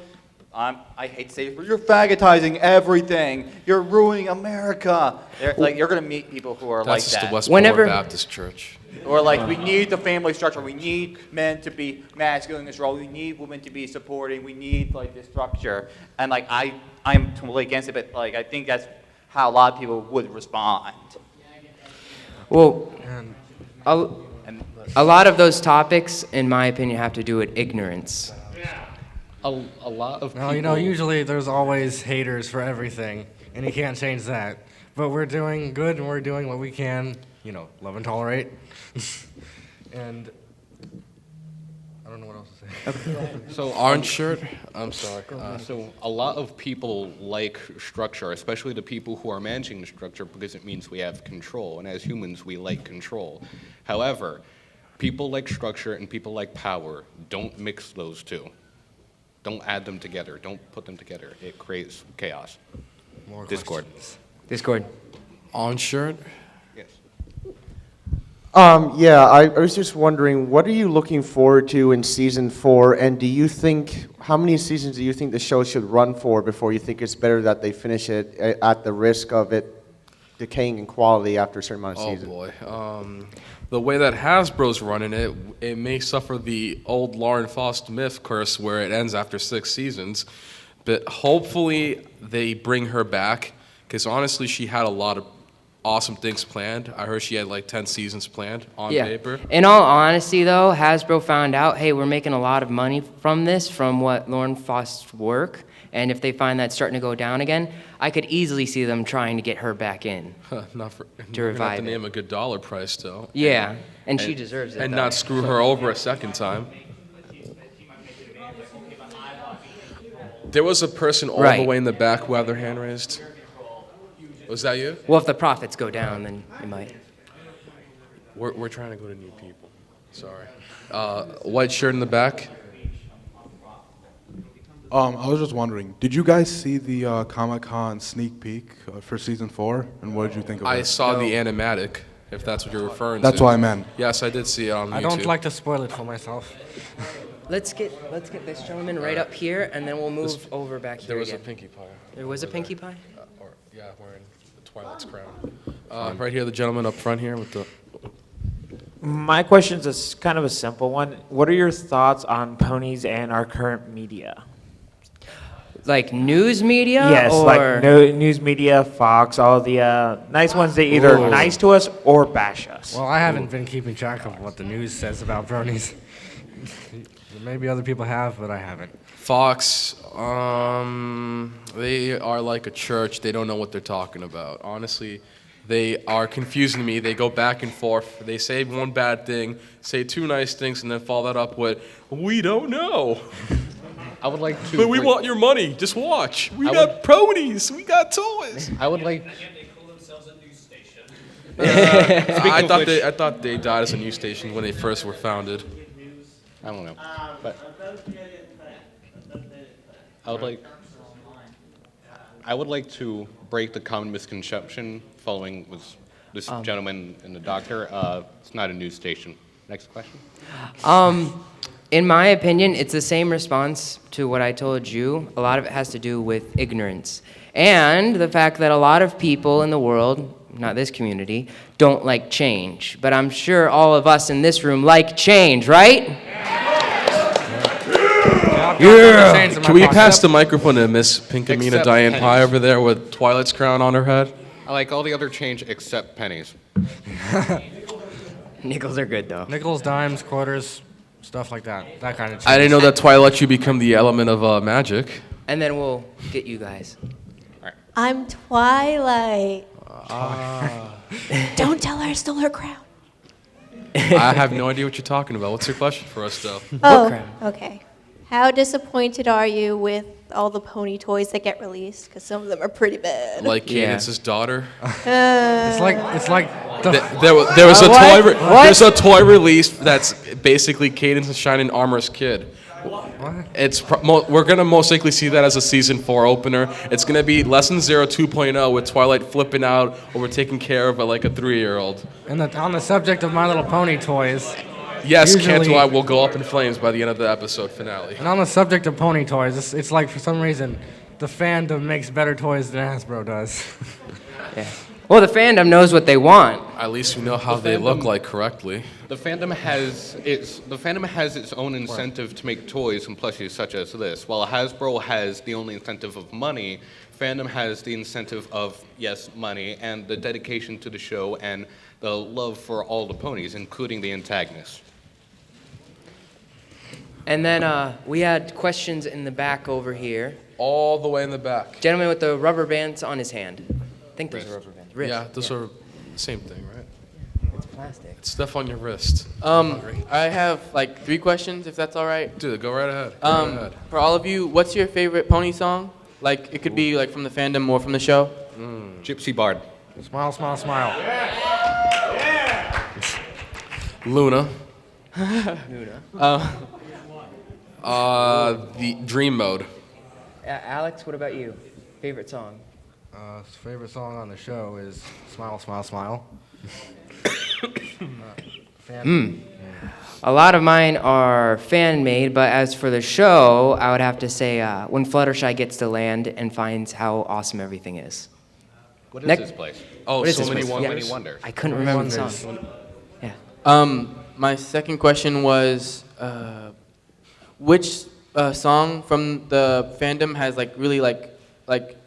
I hate to say it, but you're fagotizing everything. You're ruining America. You're going to meet people who are That's like just that. the Westboro Baptist Church. Or like, we need the family structure. We need men to be masculine in this role. We need women to be supporting. We need like this structure. And like, I'm totally against it, but like, I think that's how a lot of people would respond. Well, a lot of those topics, in my opinion, have to do with ignorance. A lot of people. No, you know, usually there's always haters for everything, and you can't change that. But we're doing good, and we're doing what we can, you know, love and tolerate. And I don't know what else to say. So Orange shirt. I'm sorry. So a lot of people like structure, especially the people who are managing the structure, because it means we have control. And as humans, we like control. However, people like structure and people like power. Don't mix those two. Don't add them together. Don't put them together. It creates chaos. More Discord. Discord. On shirt. Yes. Yeah, I was just wondering, what are you looking forward to in season 4? And do you think, how many seasons do you think the show should run for before you think it's better that they finish it at the risk of it decaying in quality after a certain amount of seasons? Oh boy. The way that Hasbro's running it, it may suffer the old Lauren Faust myth curse where it ends after 6 seasons. But hopefully they bring her back, because honestly, she had a lot of awesome things planned. I heard she had like 10 seasons planned on paper. In all honesty, though, Hasbro found out, hey, we're making a lot of money from this, from what Lauren Faust's work. And if they find that starting to go down again, I could easily see them trying to get her back in to revive to it. name a good dollar price, though. Yeah, and she deserves it, And though. not screw her over a second time. There was a person all the way in the back who had their hand raised. Was that you? Well, if the profits go down, then it might. We're trying to go to new people. Sorry. White shirt in the back. I was just wondering, did you guys see the Comic-Con sneak peek for season 4? And what did you think of it? I saw the animatic, if that's what you're referring to. That's what I meant. Yes, I did see it on YouTube. I don't like to spoil it for myself. Let's get this gentleman right up here, and then we'll move over back here There was again. a Pinkie Pie. There was a Pinkie Pie? Yeah, wearing the Twilight's crown. Right here, the gentleman up front here with the... My question is kind of a simple one. What are your thoughts on ponies and our current media? Like news media? Yes, or? like news media, Fox, all the nice ones that either Ooh. nice to us or bash us. Well, I haven't been keeping track of what the news says about bronies. Maybe other people have, but I haven't. Fox, they are like a church. They don't know what they're talking about. Honestly, they are confusing me. They go back and forth. They say one bad thing, say 2 nice things, and then follow that up with, we don't know. I would like to... But we want your money. Just watch. We got ponies. We got toys. I would like... I thought they died as a news station when they first were founded. I don't know. But I would like to break the common misconception following with this gentleman and the doctor. It's not a news station. Next question. In my opinion, it's the same response to what I told you. A lot of it has to do with ignorance. And the fact that a lot of people in the world, not this community, don't like change. But I'm sure all of us in this room like change, right? Yeah. Can we pass the microphone to Miss Pinkamena Except Diane pennies. Pie over there with Twilight's crown on her head? I like all the other change except pennies. Nickels are good, though. Nickels, dimes, quarters, stuff like that. That kind of change. I didn't know that Twilight you become the element of magic. And then we'll get you guys. I'm Twilight. Don't tell her I stole her crown. I have no idea what you're talking about. What's your question for us, though? Oh, okay. How disappointed are you with all the pony toys that get released? Because some of them are pretty bad. Like Cadence's daughter? It's like There was a toy. There's a toy release that's basically Cadence and Shining Armor's kid. We're gonna most likely see that as a season 4 opener. It's gonna be Lesson 0 2.0 with Twilight flipping out over taking care of like a 3-year-old. And on the subject of My Little Pony toys, Yes, usually, Canto I will go up in flames by the end of the episode finale. And on the subject of pony toys, it's like for some reason, the fandom makes better toys than Hasbro does. Yeah. Well, the fandom knows what they want. At least we know how they look like correctly. The fandom has its own incentive to make toys and plushies such as this. While Hasbro has the only incentive of money, fandom has the incentive of, yes, money, and the dedication to the show and the love for all the ponies, including the antagonists. And then we had questions in the back over here. All the way in the back. Gentleman with the rubber bands on his hand. I think there's a rubber band. Wrist. Yeah, those are the same thing, right? It's plastic. It's stuff on your wrist. I have like 3 questions, if that's all right. Dude, go right ahead. Go right ahead. For all of you, what's your favorite pony song? Like, it could be like from the fandom or from the show. Gypsy Bard. Smile, smile, smile. Luna. Luna. The Dream Mode. Alex, what about you? Favorite song? Favorite song on the show is Smile, Smile, Smile. A lot of mine are fan-made, but as for the show, I would have to say when Fluttershy gets to land and finds how awesome everything is. What is this place? Oh, What is So this Many place? Wonders. Yeah. I couldn't remember the song. My second question was, which song from the fandom has like really like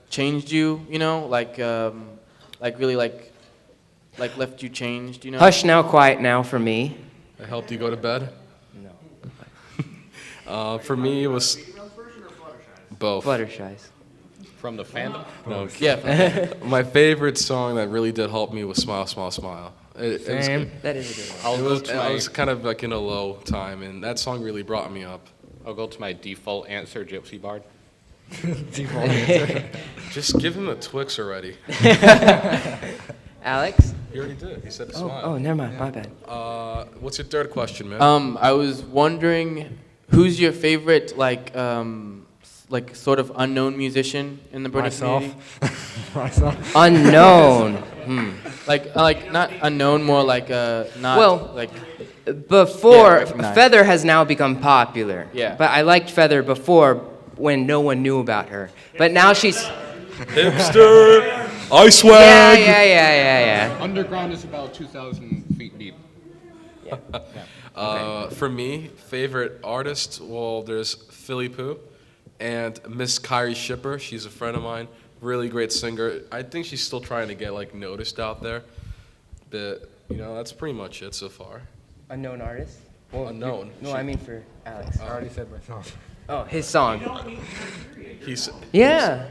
changed you? You know, like really like left you changed. You know. Hush Now, Quiet Now for me. That helped you go to bed? No. For me, it was both. Fluttershy's. From the fandom? No. Yeah. My favorite song that really did help me was Smile, Smile, Smile. It was Same. good. That is a good one. I was kind of like in a low time, and that song really brought me up. I'll go to my default answer, Gypsy Bard. Default answer. Just give him a Twix already. Alex? He already did. He said Oh, smile. oh, never mind. My bad. What's your third question, man? I was wondering, who's your favorite like sort of unknown musician in the Brony community? Myself. Unknown. Like not unknown, more like not Well, like. Before, Yeah, recognized. Feather has now become popular. Yeah. But I liked Feather before when no one knew about her. But now she's... Hipster! I swag! Yeah. Underground is about 2,000 feet deep. For me, favorite artist, well, there's Philly Pooh and Miss Kyrie Shipper. She's a friend of mine. Really great singer. I think she's still trying to get like noticed out there. But, that's pretty much it so far. Unknown artist? Well, Unknown. No, I mean for Alex. I already said myself. Oh, his song. He's Yeah.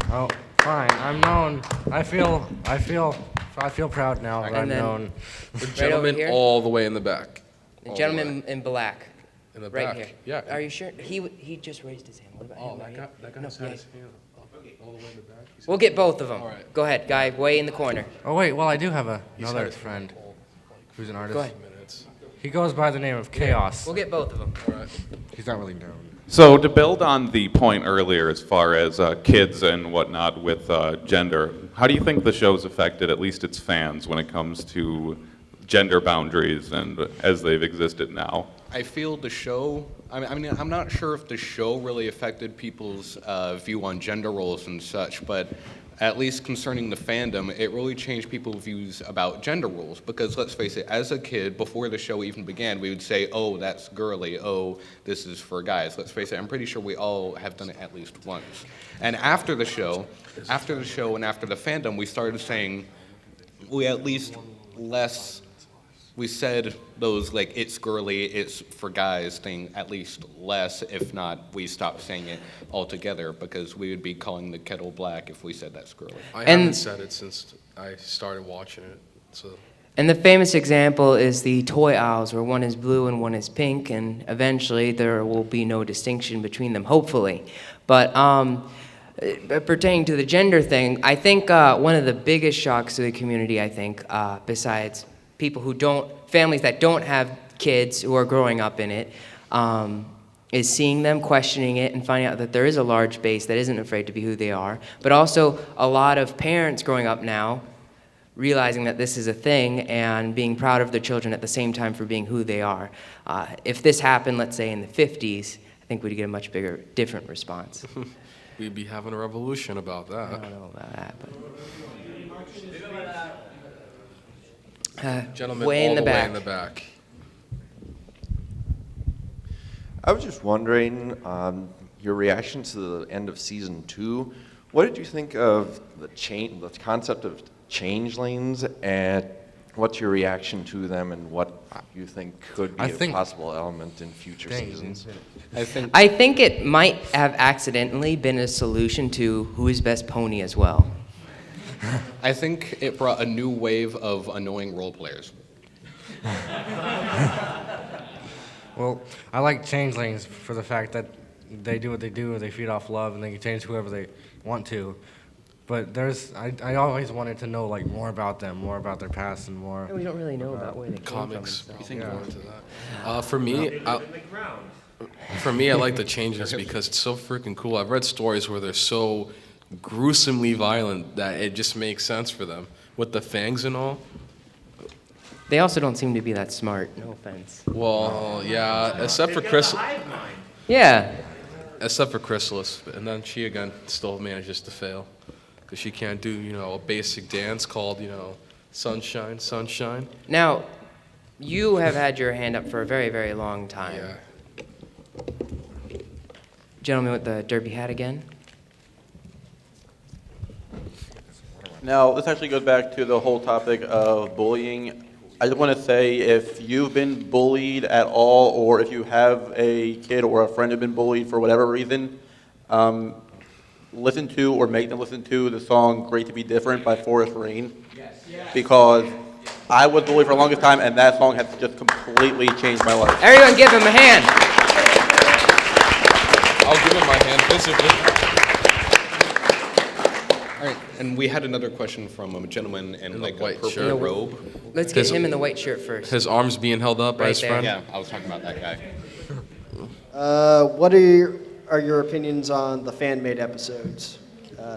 Oh, fine. I'm known. I feel proud now that I'm then- known. the over gentleman here? all the way in the back. The All gentleman in black. In the Right back. here. Yeah. Are you sure? He just raised his hand. What about him? Right here? That guy No, has had yeah. his hand all the way in the back. We'll get both of them. All right. Go ahead, guy, way in the corner. Oh wait, well I do have He's another had friend who's an artist. Go ahead. He goes by the name of Chaos. We'll get both of them. All right. He's not really known. So to build on the point earlier as far as kids and whatnot with gender, how do you think the show's affected at least its fans when it comes to gender boundaries and as they've existed now? I feel the show, I mean, I'm not sure if the show really affected people's view on gender roles and such, but at least concerning the fandom, it really changed people's views about gender roles. Because let's face it, as a kid, before the show even began, we would say, oh, that's girly, oh, this is for guys. Let's face it, I'm pretty sure we all have done it at least once. And after the show and after the fandom, we started saying, we at least less, we said those like it's girly, it's for guys thing at least less, if not we stopped saying it altogether because we would be calling the kettle black if we said that's girly. I haven't said it since I started watching it. So. And the famous example is the toy aisles where one is blue and one is pink, and eventually there will be no distinction between them, hopefully. But pertaining to the gender thing, I think one of the biggest shocks to the community, besides people families that don't have kids who are growing up in it, is seeing them, questioning it, and finding out that there is a large base that isn't afraid to be who they are. But also a lot of parents growing up now realizing that this is a thing and being proud of their children at the same time for being who they are. If this happened, let's say in the 50s, I think we'd get a much bigger, different response. We'd be having a revolution about that. I don't know about that, but Gentlemen, way all in the the way back. in the back. I was just wondering, your reaction to the end of season 2. What did you think of the concept of changelings, and what's your reaction to them, and what you think could be a possible element in future seasons? I think it might have accidentally been a solution to who is best pony as well. I think it brought a new wave of annoying role players. Well, I like changelings for the fact that they do what they do, they feed off love, and they can change whoever they want to. But I always wanted to know like more about them, more about their past, and more. We don't really know about where they came Comics. from. You think more into that? For me, I like the changes because it's so freaking cool. I've read stories where they're so gruesomely violent that it just makes sense for them with the fangs and all. They also don't seem to be that smart. No offense. Well, yeah, except for Chris. Yeah. Except for Chrysalis, and then she again still manages to fail because she can't do a basic dance called sunshine, sunshine. Now, you have had your hand up for a very, very long time. Yeah. Gentleman with the derby hat again. Now, this actually goes back to the whole topic of bullying. I just want to say, if you've been bullied at all, or if you have a kid or a friend who's been bullied for whatever reason, listen to or make them listen to the song Great to Be Different by Forest Rain. Because I was bullied for the longest time, and that song has just completely changed my life. Everyone give him a hand. I'll give him my hand physically. All right, and we had another question from a gentleman in like a white purple shirt. robe. Let's get him in the white shirt first. His arms being held up by Right his there. friend. Yeah, I was talking about that guy. What are your opinions on the fan-made episodes?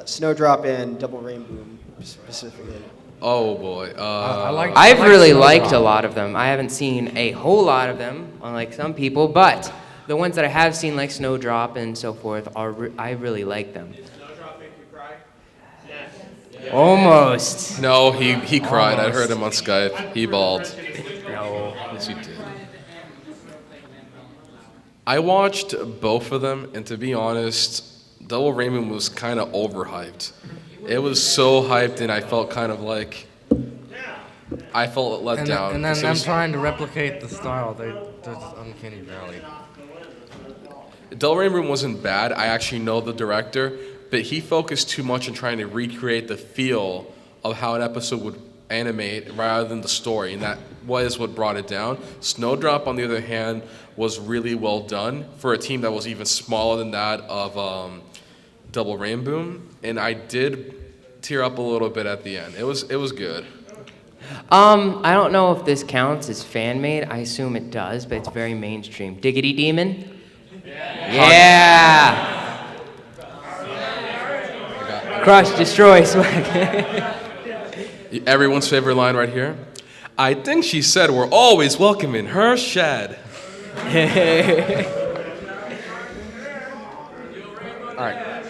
Snowdrop and Double Rainbow specifically. Oh boy. I've really liked a lot of them. I haven't seen a whole lot of them, unlike some people, but the ones that I have seen, like Snowdrop and so forth, I really like them. Almost. No, he cried. I heard him on Skype. He bawled. No. Yes, he did. I watched both of them, and to be honest, Double Raymond was kind of overhyped. It was so hyped, and I felt kind of like I felt let down. And then 'cause it them was- trying to replicate the style, they're just uncanny valley. Del Raymond wasn't bad. I actually know the director, but he focused too much on trying to recreate the feel of how an episode would animate rather than the story, and that was what brought it down. Snowdrop, on the other hand, was really well done for a team that was even smaller than that of Double Rainbow, and I did tear up a little bit at the end. It was good. I don't know if this counts as fan-made. I assume it does, but it's very mainstream. Diggity Demon? Yeah! Crush, destroy, swag. Everyone's favorite line right here. I think she said we're always welcome in her shed. All right.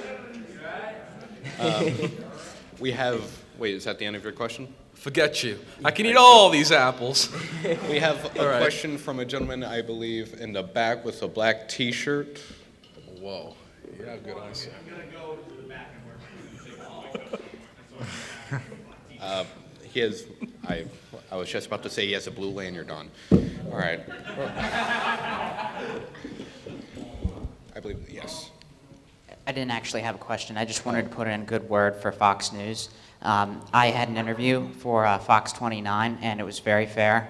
We have. Wait, is that the end of your question? Forget you. I can eat all these apples. We have a All right. question from a gentleman, I believe, in the back with a black T-shirt. Whoa. You have good eyesight. He has. I was just about to say he has a blue lanyard on. All right. I believe yes. I didn't actually have a question. I just wanted to put in a good word for Fox News. I had an interview for Fox 29, and it was very fair.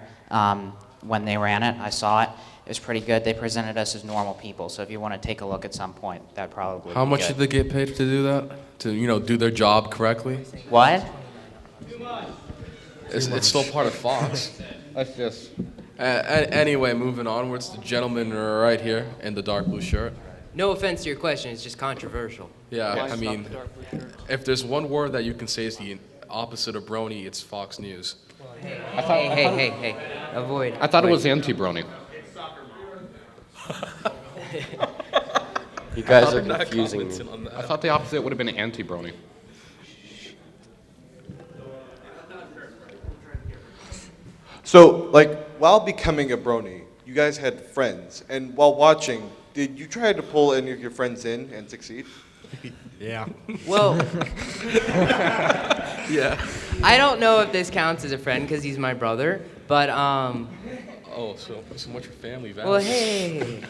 When they ran it, I saw it. It was pretty good. They presented us as normal people. So if you want to take a look at some point, that'd probably How be much good. did they get paid to do that? To do their job correctly? What? It's still part of Fox. Let's just. Anyway, moving onwards, the gentleman right here in the dark blue shirt. No offense to your question, it's just controversial. Yeah, I mean, if there's one word that you can say is opposite of Brony, it's Fox News. Hey, avoid. I thought it Wait. was anti-Brony. You guys are I'm not confusing me. commenting on that. I thought the opposite would have been anti-Brony. So, like, while becoming a brony, you guys had friends, and while watching, did you try to pull any of your friends in and succeed? Yeah. Well, Yeah. I don't know if this counts as a friend because he's my brother, but Oh, so much for family values. well, hey.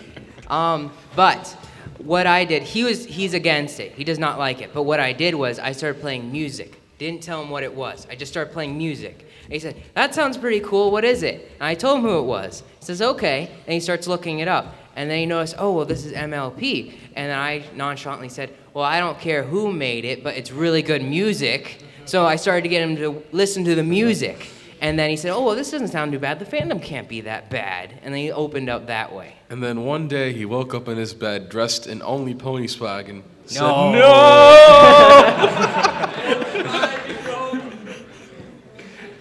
But what I did, he's against it. He does not like it. But what I did was I started playing music. Didn't tell him what it was. I just started playing music. And he said, "That sounds pretty cool. What is it?" And I told him who it was. He says, "Okay." And he starts looking it up. And then he noticed, "Oh, well, this is MLP." And then I nonchalantly said, "Well, I don't care who made it, but it's really good music." So I started to get him to listen to the music. And then he said, "Oh, well, this doesn't sound too bad. The fandom can't be that bad." And then he opened up that way. And then one day he woke up in his bed dressed in only pony swag and said, No. "No!"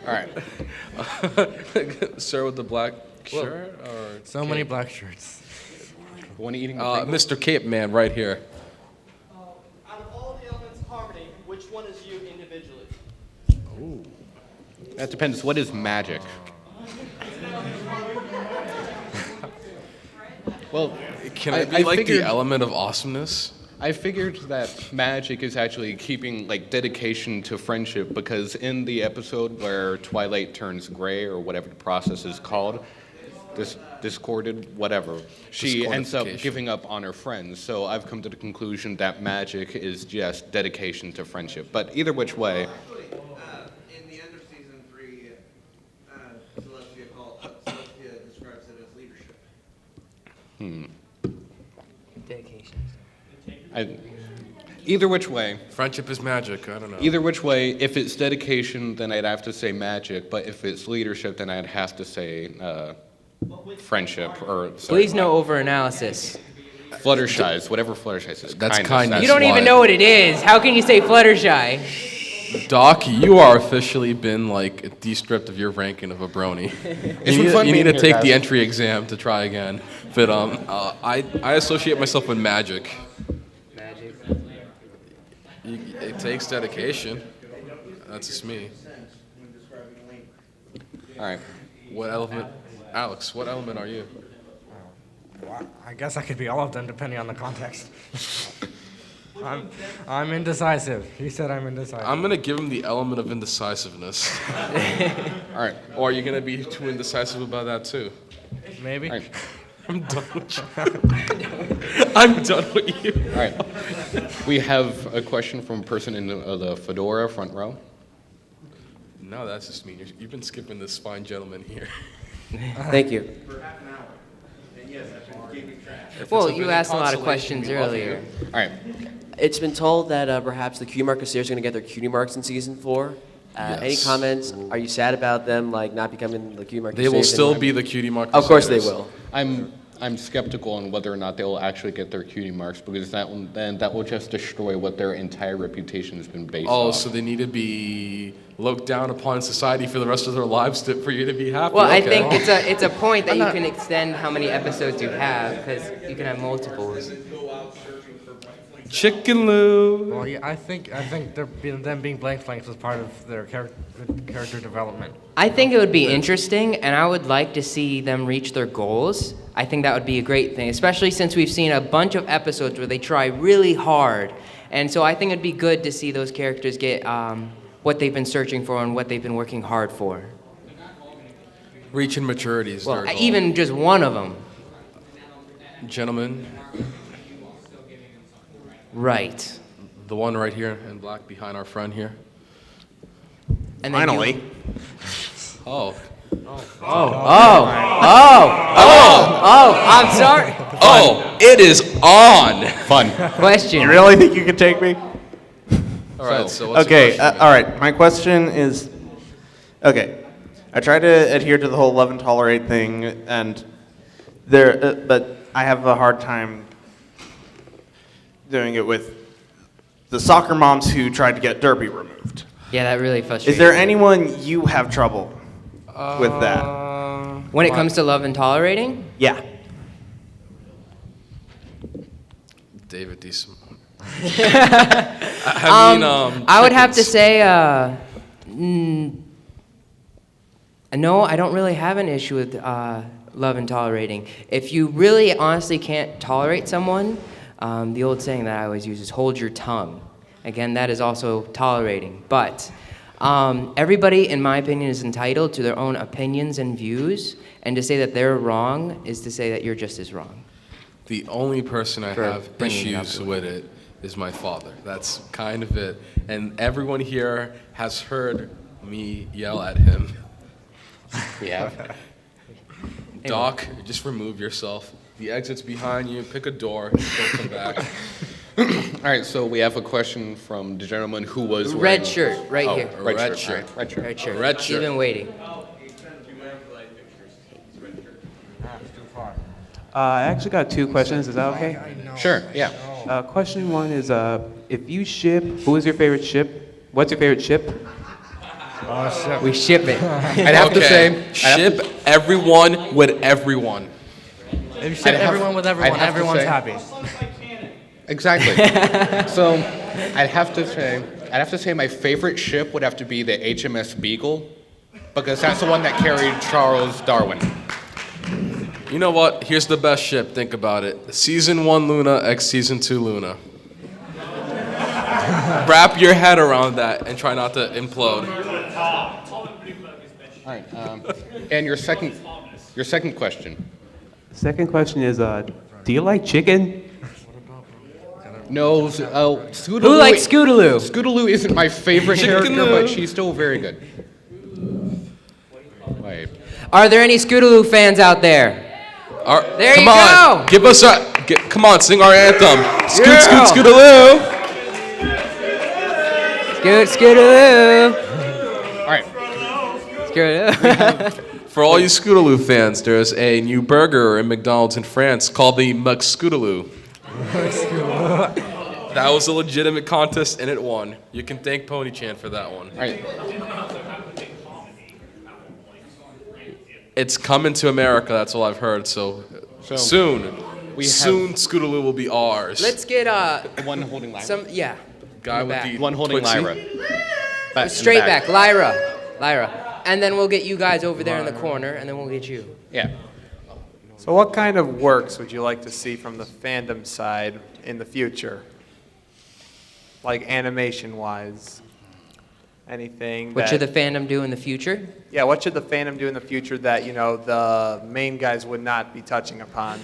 All right. Sir with the black shirt, or So many black shirts. One eating. Mr. Cape Man, right here. Out of all the elements of harmony, which one is you individually? That depends. What is magic? Well, Can I be like the element of awesomeness? I figured that magic is actually keeping like dedication to friendship, because in the episode where Twilight turns gray, or whatever the process is called, discorded, whatever, she ends up Discordification. giving up on her friends. So I've come to the conclusion that magic is just dedication to friendship. But either which way, In the end of season 3, Celestia describes it as leadership. Dedication. Either which way. Friendship is magic. I don't know. Either which way, if it's dedication, then I'd have to say magic. But if it's leadership, then I'd have to say friendship. Or sorry, Please no overanalysis. Fluttershy's, whatever Fluttershy's is. That's kindness. You don't even know what it is. How can you say Fluttershy? Doc, you are officially been like de-stripped of your ranking of a brony. You need to take the entry exam to try again. But I associate myself with magic. Magic. It takes dedication. That's just me. All right. What element, Alex? What element are you? I guess I could be all of them depending on the context. I'm indecisive. He said I'm indecisive. I'm gonna give him the element of indecisiveness. All right. Or are you gonna be too indecisive about that too? Maybe. All right. I'm done with you. I'm done with you. All right. We have a question from a person in the fedora front row. No, that's just mean. You've been skipping this fine gentleman here. Thank you. For half an hour. And yes, I've been keeping track. Well, you asked a lot of questions earlier. All right. It's been told that perhaps the cutie markers are going to get their cutie marks in season 4. Any Yes. comments? Are you sad about them like not becoming the cutie mark? They will still be the cutie mark. Of course they crusaders. will. I'm skeptical on whether or not they'll actually get their cutie marks, because that will just destroy what their entire reputation has been based Oh, off. so they need to be looked down upon in society for the rest of their lives for you to be happy. Well, I Okay. think it's a point that you can extend how many episodes you have, because you can have multiples. Chicken Lou. Well, yeah, I think them being blank flanks was part of their character development. I think it would be interesting, and I would like to see them reach their goals. I think that would be a great thing, especially since we've seen a bunch of episodes where they try really hard. And so I think it'd be good to see those characters get what they've been searching for and what they've been working hard for. Reaching maturity is Well, their goal. even just one of them. Gentlemen. Right. The one right here in black behind our friend here. And then Finally. Oh. I'm sorry. Oh, it is on. Fun. Question. You really think you can take me? All right, so what's okay, your question? all right. My question is, okay, I try to adhere to the whole love and tolerate thing, and but I have a hard time doing it with the soccer moms who tried to get Derby removed. Yeah, that really frustrates Is there me. anyone you have trouble with that? When it comes to love and tolerating? Yeah. David D. Simone. I would have to say, no, I don't really have an issue with love and tolerating. If you really honestly can't tolerate someone, the old saying that I always use is hold your tongue. Again, that is also tolerating. But everybody, in my opinion, is entitled to their own opinions and views, and to say that they're wrong is to say that you're just as wrong. The only person I For have bringing it up issues to with it is my father. That's kind of it. And everyone here has heard me yell at him. We have. Doc, just remove yourself. The exit's behind you. Pick a door. Don't come back. All right, so we have a question from the gentleman who was Red wearing- shirt, right Oh, here. red shirt. Red shirt. Red shirt. Red shirt. He's been waiting. I actually got two questions. Is that okay? Sure, yeah. Question one is, if you ship, who is your favorite ship? What's your favorite ship? We ship it. I'd have to say, ship everyone with everyone. If you ship everyone with everyone, everyone's happy. Exactly. So I'd have to say my favorite ship would have to be the HMS Beagle, because that's the one that carried Charles Darwin. You know what? Here's the best ship. Think about it. Season 1 Luna x Season 2 Luna. Wrap your head around that and try not to implode. All right. And your second question. Second question is, do you like chicken? No, Scootaloo. Who likes Scootaloo? Scootaloo isn't my favorite character, Chickaloo. but she's still very good. Wait. Are there any Scootaloo fans out there? There Come you on, go. give us come on, sing our anthem. Scoot, Yeah. scoot, scootaloo. Scoot, Scootaloo. All right. Scootaloo. For all you Scootaloo fans, there's a new burger in McDonald's in France called the McScootaloo. That was a legitimate contest and it won. You can thank Pony Chan for that one. All right. It's coming to America, that's all I've heard, so soon. Soon Scootaloo will be ours. Let's get one holding Lyra. some Guy in the with back. the One holding Twixie. Lyra. Straight back, Lyra, and then we'll get you guys over there in the corner, and then we'll get you. Yeah. So what kind of works would you like to see from the fandom side in the future? Like animation-wise? Anything What that- should the fandom do in the future? Yeah, what should the fandom do in the future that, you know, the main guys would not be touching upon?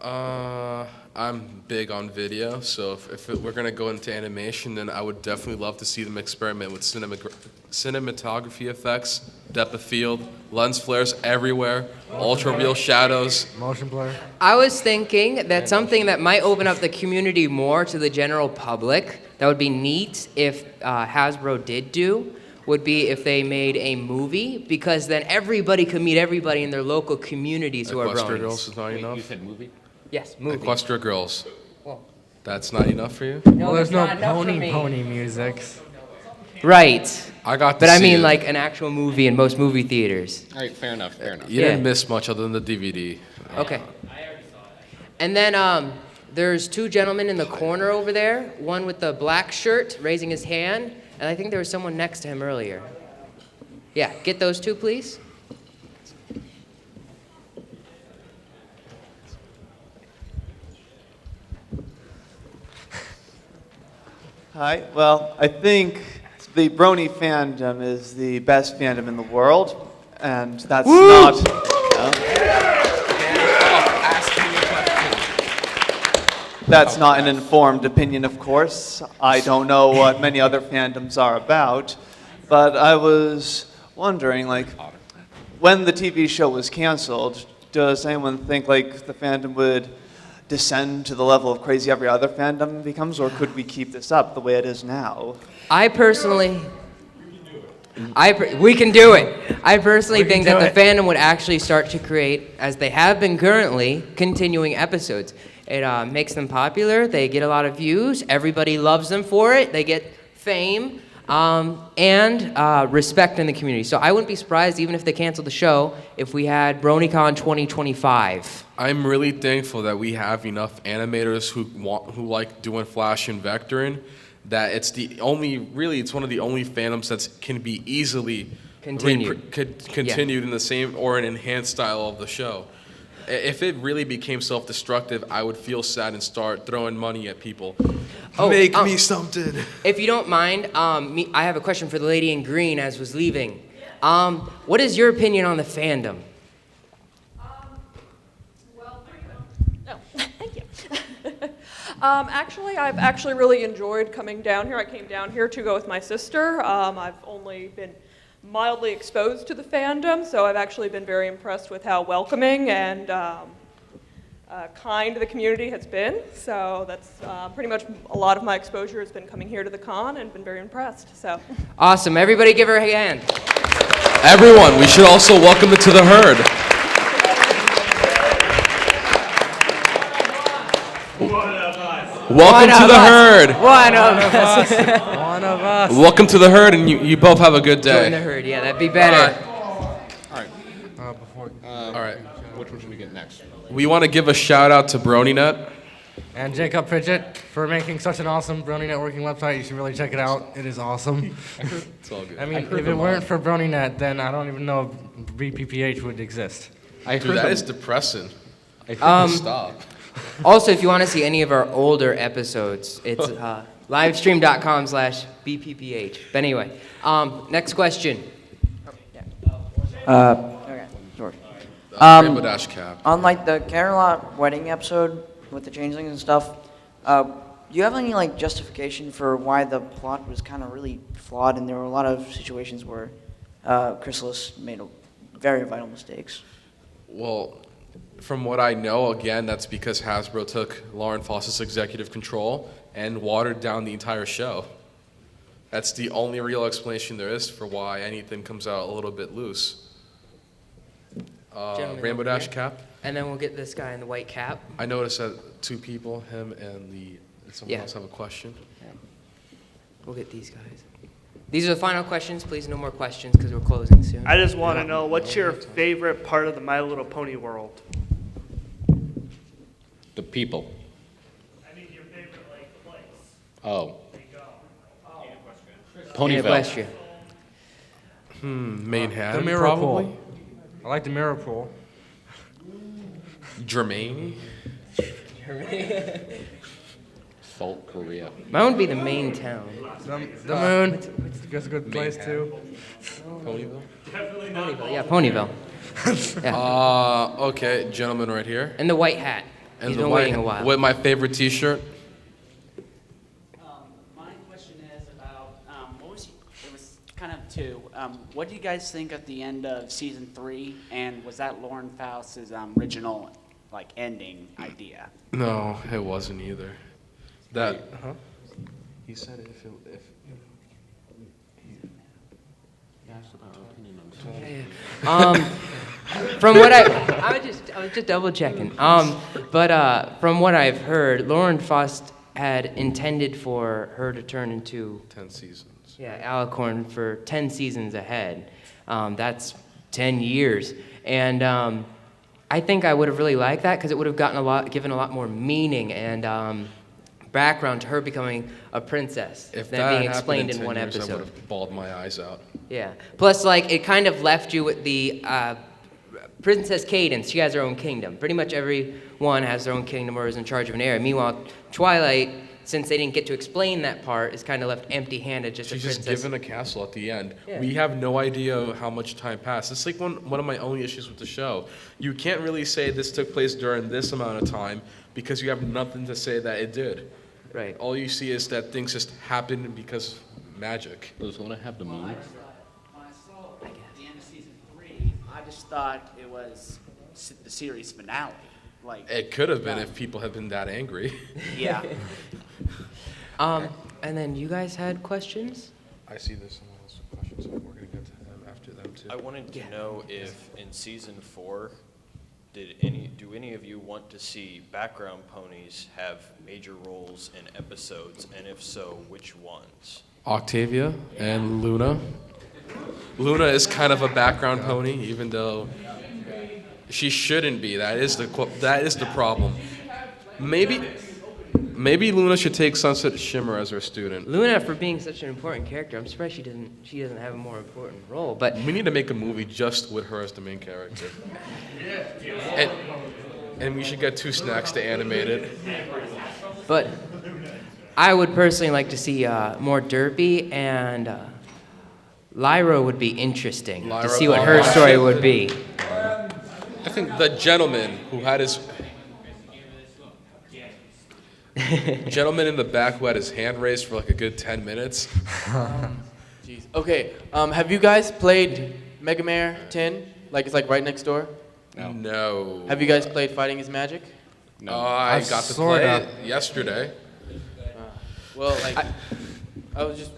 I'm big on video, so if we're gonna go into animation, then I would definitely love to see them experiment with cinematography effects, depth of field, lens flares everywhere, ultra real shadows. Motion blur. I was thinking that something that might open up the community more to the general public, that would be neat if Hasbro did do, would be if they made a movie, because then everybody could meet everybody in their local communities who are Equestria bronies. Girls is not enough. You said movie? Yes, movie. Equestria Girls. Well. That's not enough for you? Well, there's no not enough for me. pony music. Right. I got to But I see mean it. like an actual movie in most movie theaters. All right, fair enough, fair enough. You Yeah. didn't miss much other than the DVD. Okay. And then there's two gentlemen in the corner over there, one with the black shirt raising his hand, and I think there was someone next to him earlier. Yeah, get those two, please. Hi. Well, I think the Brony fandom is the best fandom in the world, and that's not. That's not an informed opinion, of course. I don't know what many other fandoms are about, but I was wondering, like, when the TV show was canceled, does anyone think like the fandom would descend to the level of crazy every other fandom becomes, or could we keep this up the way it is now? I personally, we can do it. I personally think that the fandom would actually start to create, as they have been currently, continuing episodes. It makes them popular. They get a lot of views. Everybody loves them for it. They get fame, and respect in the community. So I wouldn't be surprised, even if they canceled the show, if we had BronyCon 2025. I'm really thankful that we have enough animators who like doing Flash and vectoring, that it's it's one of the only fandoms that can be easily continued in the same or an enhanced style of the show. If it really became self-destructive, I would feel sad and start throwing money at people. Make me something. If you don't mind, I have a question for the lady in green as was leaving. What is your opinion on the fandom? Actually, I've actually really enjoyed coming down here. I came down here to go with my sister. I've only been mildly exposed to the fandom, so I've actually been very impressed with how welcoming and kind the community has been. So that's pretty much a lot of my exposure has been coming here to the con and been very impressed. So Awesome. Everybody give her a hand. Everyone, we should also welcome her to the herd. Welcome to the herd. One of us. One of us. Welcome to the herd, and you both have a good day. Join the herd, yeah, that'd be better. All right. All right. Which one should we get next? We want to give a shout out to BronyNet. And Jacob Pridgett for making such an awesome Brony networking website. You should really check it out. It is awesome. It's all good. I mean, if it weren't for BronyNet, then I don't even know if BPPH would exist. Dude, that is depressing. Stop. Also, if you want to see any of our older episodes, it's livestream.com/bpph. But anyway, next question. Okay, George. Rainbow Dash Cap. On like the Camelot wedding episode with the changelings and stuff, do you have any like justification for why the plot was kind of really flawed, and there were a lot of situations where Chrysalis made very vital mistakes? Well, from what I know, again, that's because Hasbro took Lauren Foss's executive control and watered down the entire show. That's the only real explanation there is for why anything comes out a little bit loose. Gentleman Rainbow over Dash here. Cap. And then we'll get this guy in the white cap. I noticed that two people, him and did someone else have a question? We'll get these guys. These are the final questions. Please, no more questions because we're closing soon. I just want to know, what's your favorite part of the My Little Pony world? The people. I mean, your favorite, like, place. Oh. Yeah, bless you. Main hat. The mirror pool. I like the mirror pool. Germaine. Salt Korea. Mine would be the main town. The moon. That's a good place too. Ponyville. Ponyville, yeah, Ponyville. Okay, gentleman right here. And the white hat. And He's the been white waiting a while. With my favorite T-shirt. My question is about what was it was kind of two. What do you guys think at the end of season 3? And was that Lauren Faust's original like ending idea? No, it wasn't either. That. Huh? He said if. From what I was just double checking. But from what I've heard, Lauren Faust had intended for her to turn into 10 seasons. Yeah, Alicorn for 10 seasons ahead. That's 10 years, and I think I would have really liked that because it would have given a lot more meaning and background to her becoming a princess If than that being happened explained in 10 one years, I episode. would have bawled my eyes out. Yeah. Plus, like, it kind of left you with the Princess Cadence. She has her own kingdom. Pretty much everyone has their own kingdom or is in charge of an area. Meanwhile, Twilight, since they didn't get to explain that part, is kind of left empty-handed, just She's a princess. just given a castle at the end. Yeah. We have no idea how much time passed. It's like one of my only issues with the show. You can't really say this took place during this amount of time because you have nothing to say that it did. Right. All you see is that things just happened because magic. Those want to have the moon. When I saw at the end of season 3, I just thought it was the series finale. Like It could have been if people had been that angry. Yeah. And then you guys had questions? I see there's someone else with questions, so we're going to get to them after them too. I wanted to know if in season 4, do any of you want to see background ponies have major roles in episodes, and if so, which ones? Octavia and Luna. Luna is kind of a background pony, even though she shouldn't be. That is the problem. Maybe Luna should take Sunset Shimmer as her student. Luna, for being such an important character, I'm surprised she doesn't have a more important role. But We need to make a movie just with her as the main character. And we should get 2 snacks to animate it. But I would personally like to see more Derpy, and Lyra would be interesting to see what her story would be. I think the gentleman who had his gentleman in the back who had his hand raised for like a good 10 minutes. Jeez. Okay, have you guys played Mega Mare 10? Like it's like right next door? No. Have you guys played Fighting is Magic? No. I got to play it yesterday. Well, like, I was just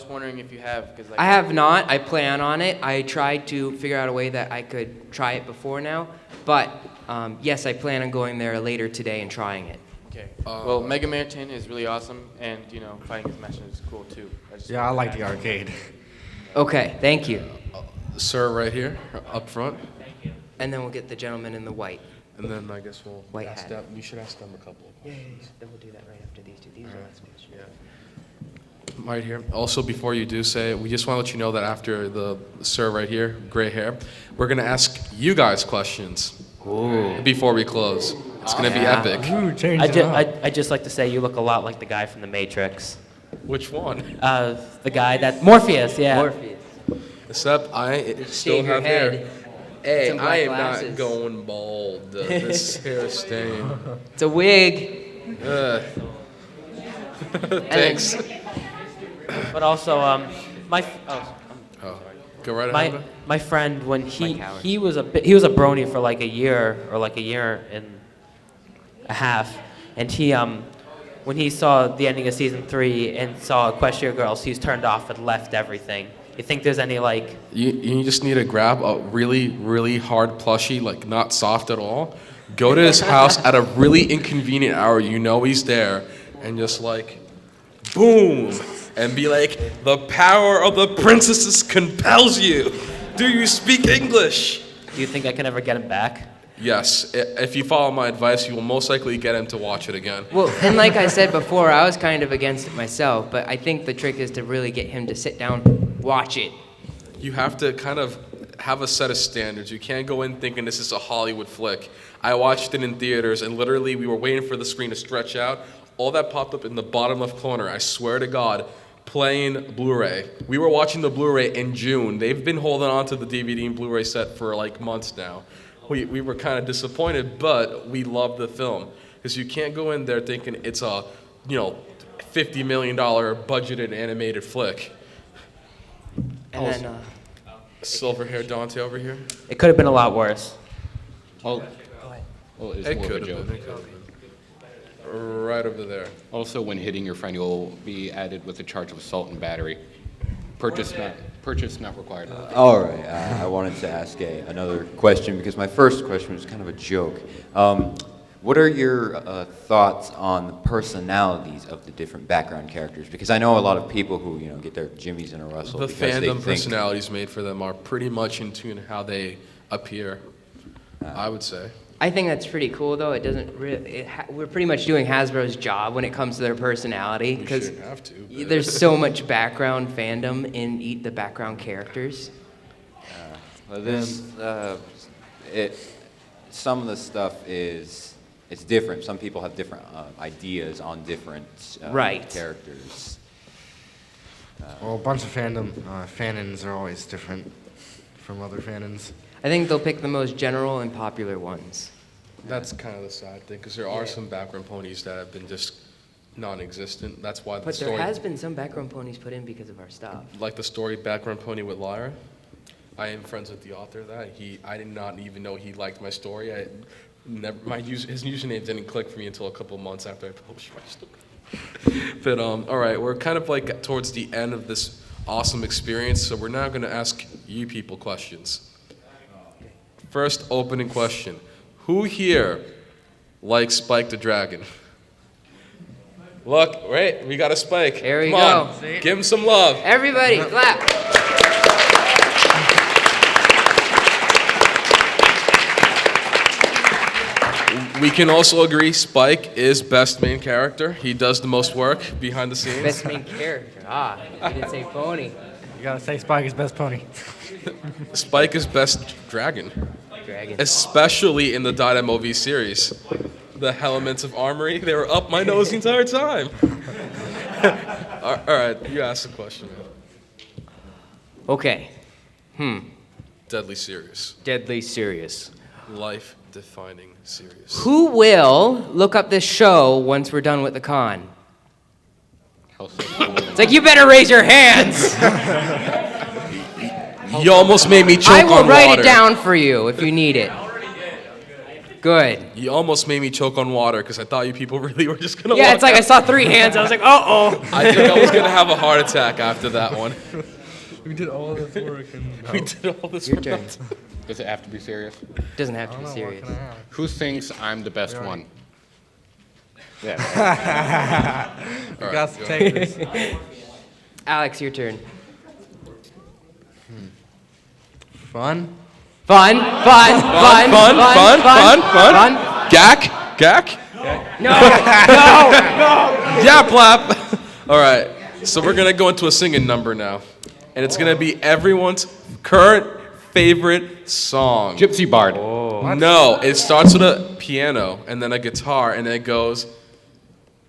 wondering if you have, because like. I have not. I plan on it. I tried to figure out a way that I could try it before now, but yes, I plan on going there later today and trying it. Okay. Well, Mega Man 10 is really awesome, and Fighting is Magic is cool too. Yeah, I like the arcade. Okay, thank you. Sir, right here, up front. And then we'll get the gentleman in the white. And then I guess we'll White ask hat. them. We should ask them a couple. Yeah. Then we'll do that right after these two. These are last questions. Right here. Also, before you do say it, we just want to let you know that after the sir right here, gray hair, we're going to ask you guys questions before we close. It's going to be epic. I'd just like to say you look a lot like the guy from The Matrix. Which one? The guy that Morpheus, yeah. Morpheus. Except I still shave your have hair. head. Hey, Some black I am glasses. not going bald. This hair stain. It's a wig. Thanks. But also, Go right ahead. my friend, when he was a brony for like a year and a half, and he when he saw the ending of season 3 and saw Equestria Girls, he's turned off and left everything. You think there's any like? You just need to grab a really, really hard plushie, like not soft at all. Go to his house at a really inconvenient hour. You know he's there, and just like, boom, and be like, the power of the princesses compels you. Do you speak English? Do you think I can ever get him back? Yes. If you follow my advice, you will most likely get him to watch it again. Well, and like I said before, I was kind of against it myself, but I think the trick is to really get him to sit down, watch it. You have to kind of have a set of standards. You can't go in thinking this is a Hollywood flick. I watched it in theaters, and literally we were waiting for the screen to stretch out. All that popped up in the bottom left corner, I swear to God, playing Blu-ray. We were watching the Blu-ray in June. They've been holding on to the DVD and Blu-ray set for like months now. We were kind of disappointed, but we loved the film. Because you can't go in there thinking it's a, $50 million budgeted animated flick. And then, silver-haired Dante over here. It could have been a lot worse. Well, it's It more of a could have joke. been. Right over there. Also, when hitting your friend, you'll be added with a charge of assault and battery. Purchase not required. All right, I wanted to ask another question because my first question was kind of a joke. What are your thoughts on the personalities of the different background characters? Because I know a lot of people who get their jimmies in a rustle. The because they fandom think, personalities made for them are pretty much in tune how they appear, I would say. I think that's pretty cool, though. It doesn't really. We're pretty much doing Hasbro's job when it comes to their personality, because shouldn't have to, but- there's so much background fandom in the background characters. well, some of the stuff it's different. Some people have different ideas on different Right. characters. Well, a bunch of fanons are always different from other fanons. I think they'll pick the most general and popular ones. That's kind of the sad thing, because there are some background ponies that have been just non-existent. That's why the But story, there has been some background ponies put in because of our stuff. like the story background pony with Lyra. I am friends with the author of that. I did not even know he liked my story. His username didn't click for me until a couple months after I published my story. But all right, we're kind of like towards the end of this awesome experience, so we're now going to ask you people questions. First opening question. Who here likes Spike the Dragon? Look, wait, we got a Spike. There we Come go. on, give him some love. Everybody, clap. We can also agree Spike is best main character. He does the most work behind the scenes. Best main character. You didn't say pony. You gotta say Spike is best pony. Spike is best dragon. Dragon. Especially in the .mov series. The elements of armory, they were up my nose the entire time. All right, you ask the question, man. Okay. Deadly serious. Deadly serious. Life-defining serious. Who will look up this show once we're done with the con? It's like, you better raise your hands. You almost made me choke I on will water. write it down for you if you need it. Good. You almost made me choke on water because I thought you people really were just gonna. Yeah, walk it's like I out. saw 3 hands. I was like, uh-oh. I think I was gonna have a heart attack after that one. We did all this work and We did all this Your work. turn. Does it have to be serious? Doesn't have to be serious. Who thinks I'm the best one? Yeah. You got to take this. Alex, your turn. Fun? Fun. Gak? No. Yeah, plap. All right, so we're gonna go into a singing number now, and it's gonna be everyone's current favorite song. Gypsy Bard. No, it starts with a piano and then a guitar, and then it goes.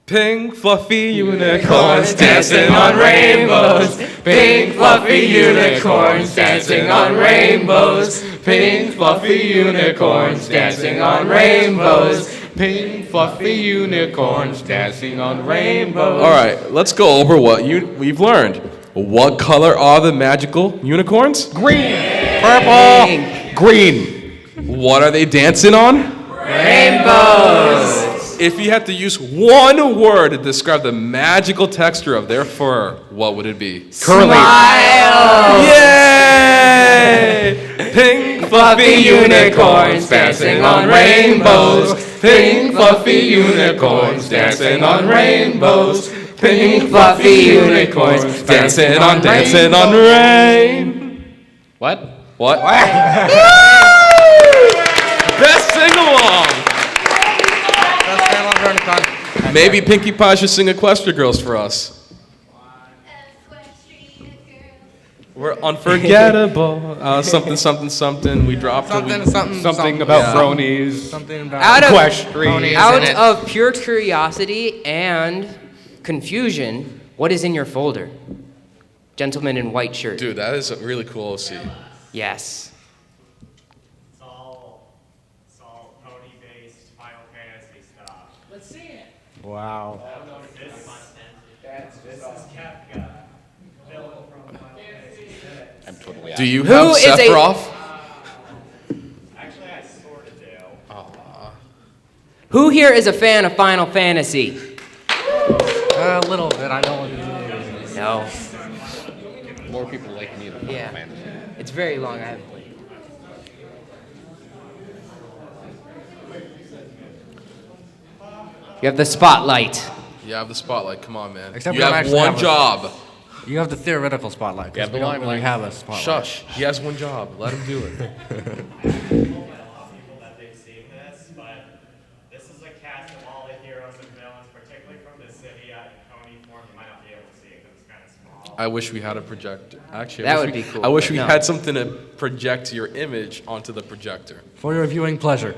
Pink fluffy unicorns dancing on rainbows. Pink fluffy unicorns dancing on rainbows. Pink fluffy unicorns dancing on rainbows. Pink fluffy unicorns dancing on rainbows. All right, let's go over what we've learned. What color are the magical unicorns? Green. Purple. Green. What are they dancing on? Rainbows. If you had to use one word to describe the magical texture of their fur, what would it be? Curly. Smile. Yay! Pink fluffy unicorns dancing on rainbows. Pink fluffy unicorns dancing on rainbows. Pink fluffy unicorns dancing on rain. What? What? Best sing-along! Maybe Pinkie Pie should sing Equestria Girls for us. We're unforgettable. Something. We dropped Something about bronies. Something about Out Equestrian. of pure curiosity and confusion, what is in your folder? Gentleman in white shirt. Dude, that is a really cool OC. Yes. It's all pony-based Final Fantasy stuff. Let's see it. Wow. This is Kefka. I'm totally out. Do you have Sephiroth? Actually, I sort of do. Who here is a fan of Final Fantasy? A little bit. I know what it is. No. More people like me than Final Yeah. Fantasy. It's very long. I haven't played. You have the spotlight. You have the spotlight. Come on, man. Except you we don't have actually one have a- job. You have the theoretical spotlight. 'cause Yeah, we the don't really limelight. have a spotlight. Shush. He has one job. Let him do it. People that they've seen this, but this is a cast of all the heroes and villains, particularly from the city in Pony form. You might not be able to see it because it's kind of small. I wish we had a projector. Actually, That I wish would we- be cool, I wish but we no. had something to project your image onto the projector. For your viewing pleasure.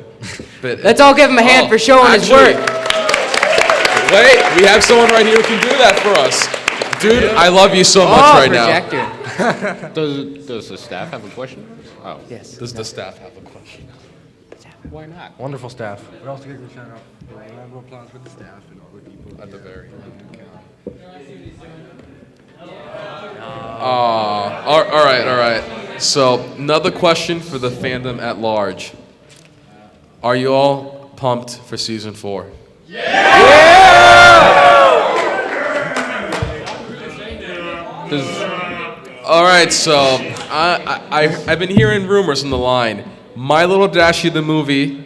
But Let's all give him a hand for showing his work. Wait, we have someone right here who can do that for us. Dude, I love you so much right projector. now. Does the staff have a question? Oh. Yes. Does the staff have a question? Why not? Wonderful staff. We also give a shout out. A round of applause for the staff and all the people. At the very end. Oh. All right. So, another question for the fandom at large. Are you all pumped for season 4? All right, so I've been hearing rumors on the line. My Little Dashie the movie,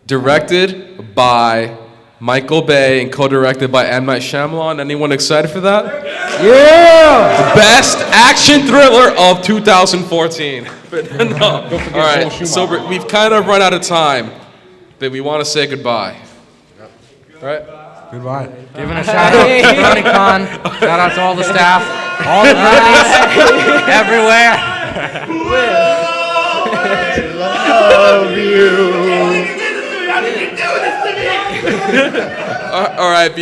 directed by Michael Bay, and co-directed by M. Night Shyamalan. Anyone excited for that? Yeah! The best action thriller of 2014. But no. All right, so we've kind of run out of time, but we want to say goodbye. All right? Goodbye. Giving a shout out to BronyCon. Shout out to all the staff, all the bronies, everywhere. Love you. All right.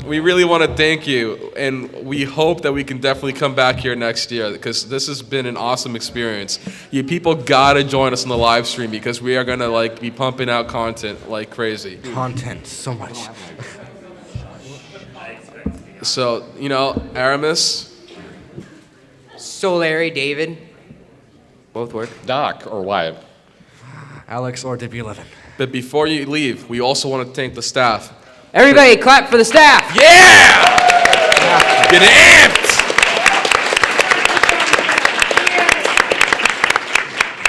We really want to thank you, and we hope that we can definitely come back here next year because this has been an awesome experience. You people gotta join us on the live stream because we are gonna be pumping out content like crazy. Content, so much. So Aramis, Larry, David, both work. Doc or Wyatt. Alex or WP11. But before you leave, we also want to thank the staff. Everybody, clap for the staff. Yeah! Get amped!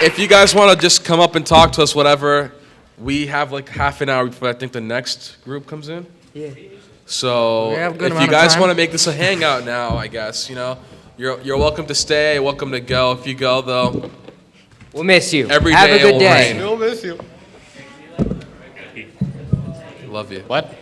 If you guys want to just come up and talk to us, whatever, we have like half an hour before I think the next group comes in. Yeah. So We have a good if amount you of guys time. want to make this a hangout now, I guess, you're welcome to stay, welcome to go. If you go, though, we'll miss you. Every Have day a good will day. rain. We'll miss you. Love you. What?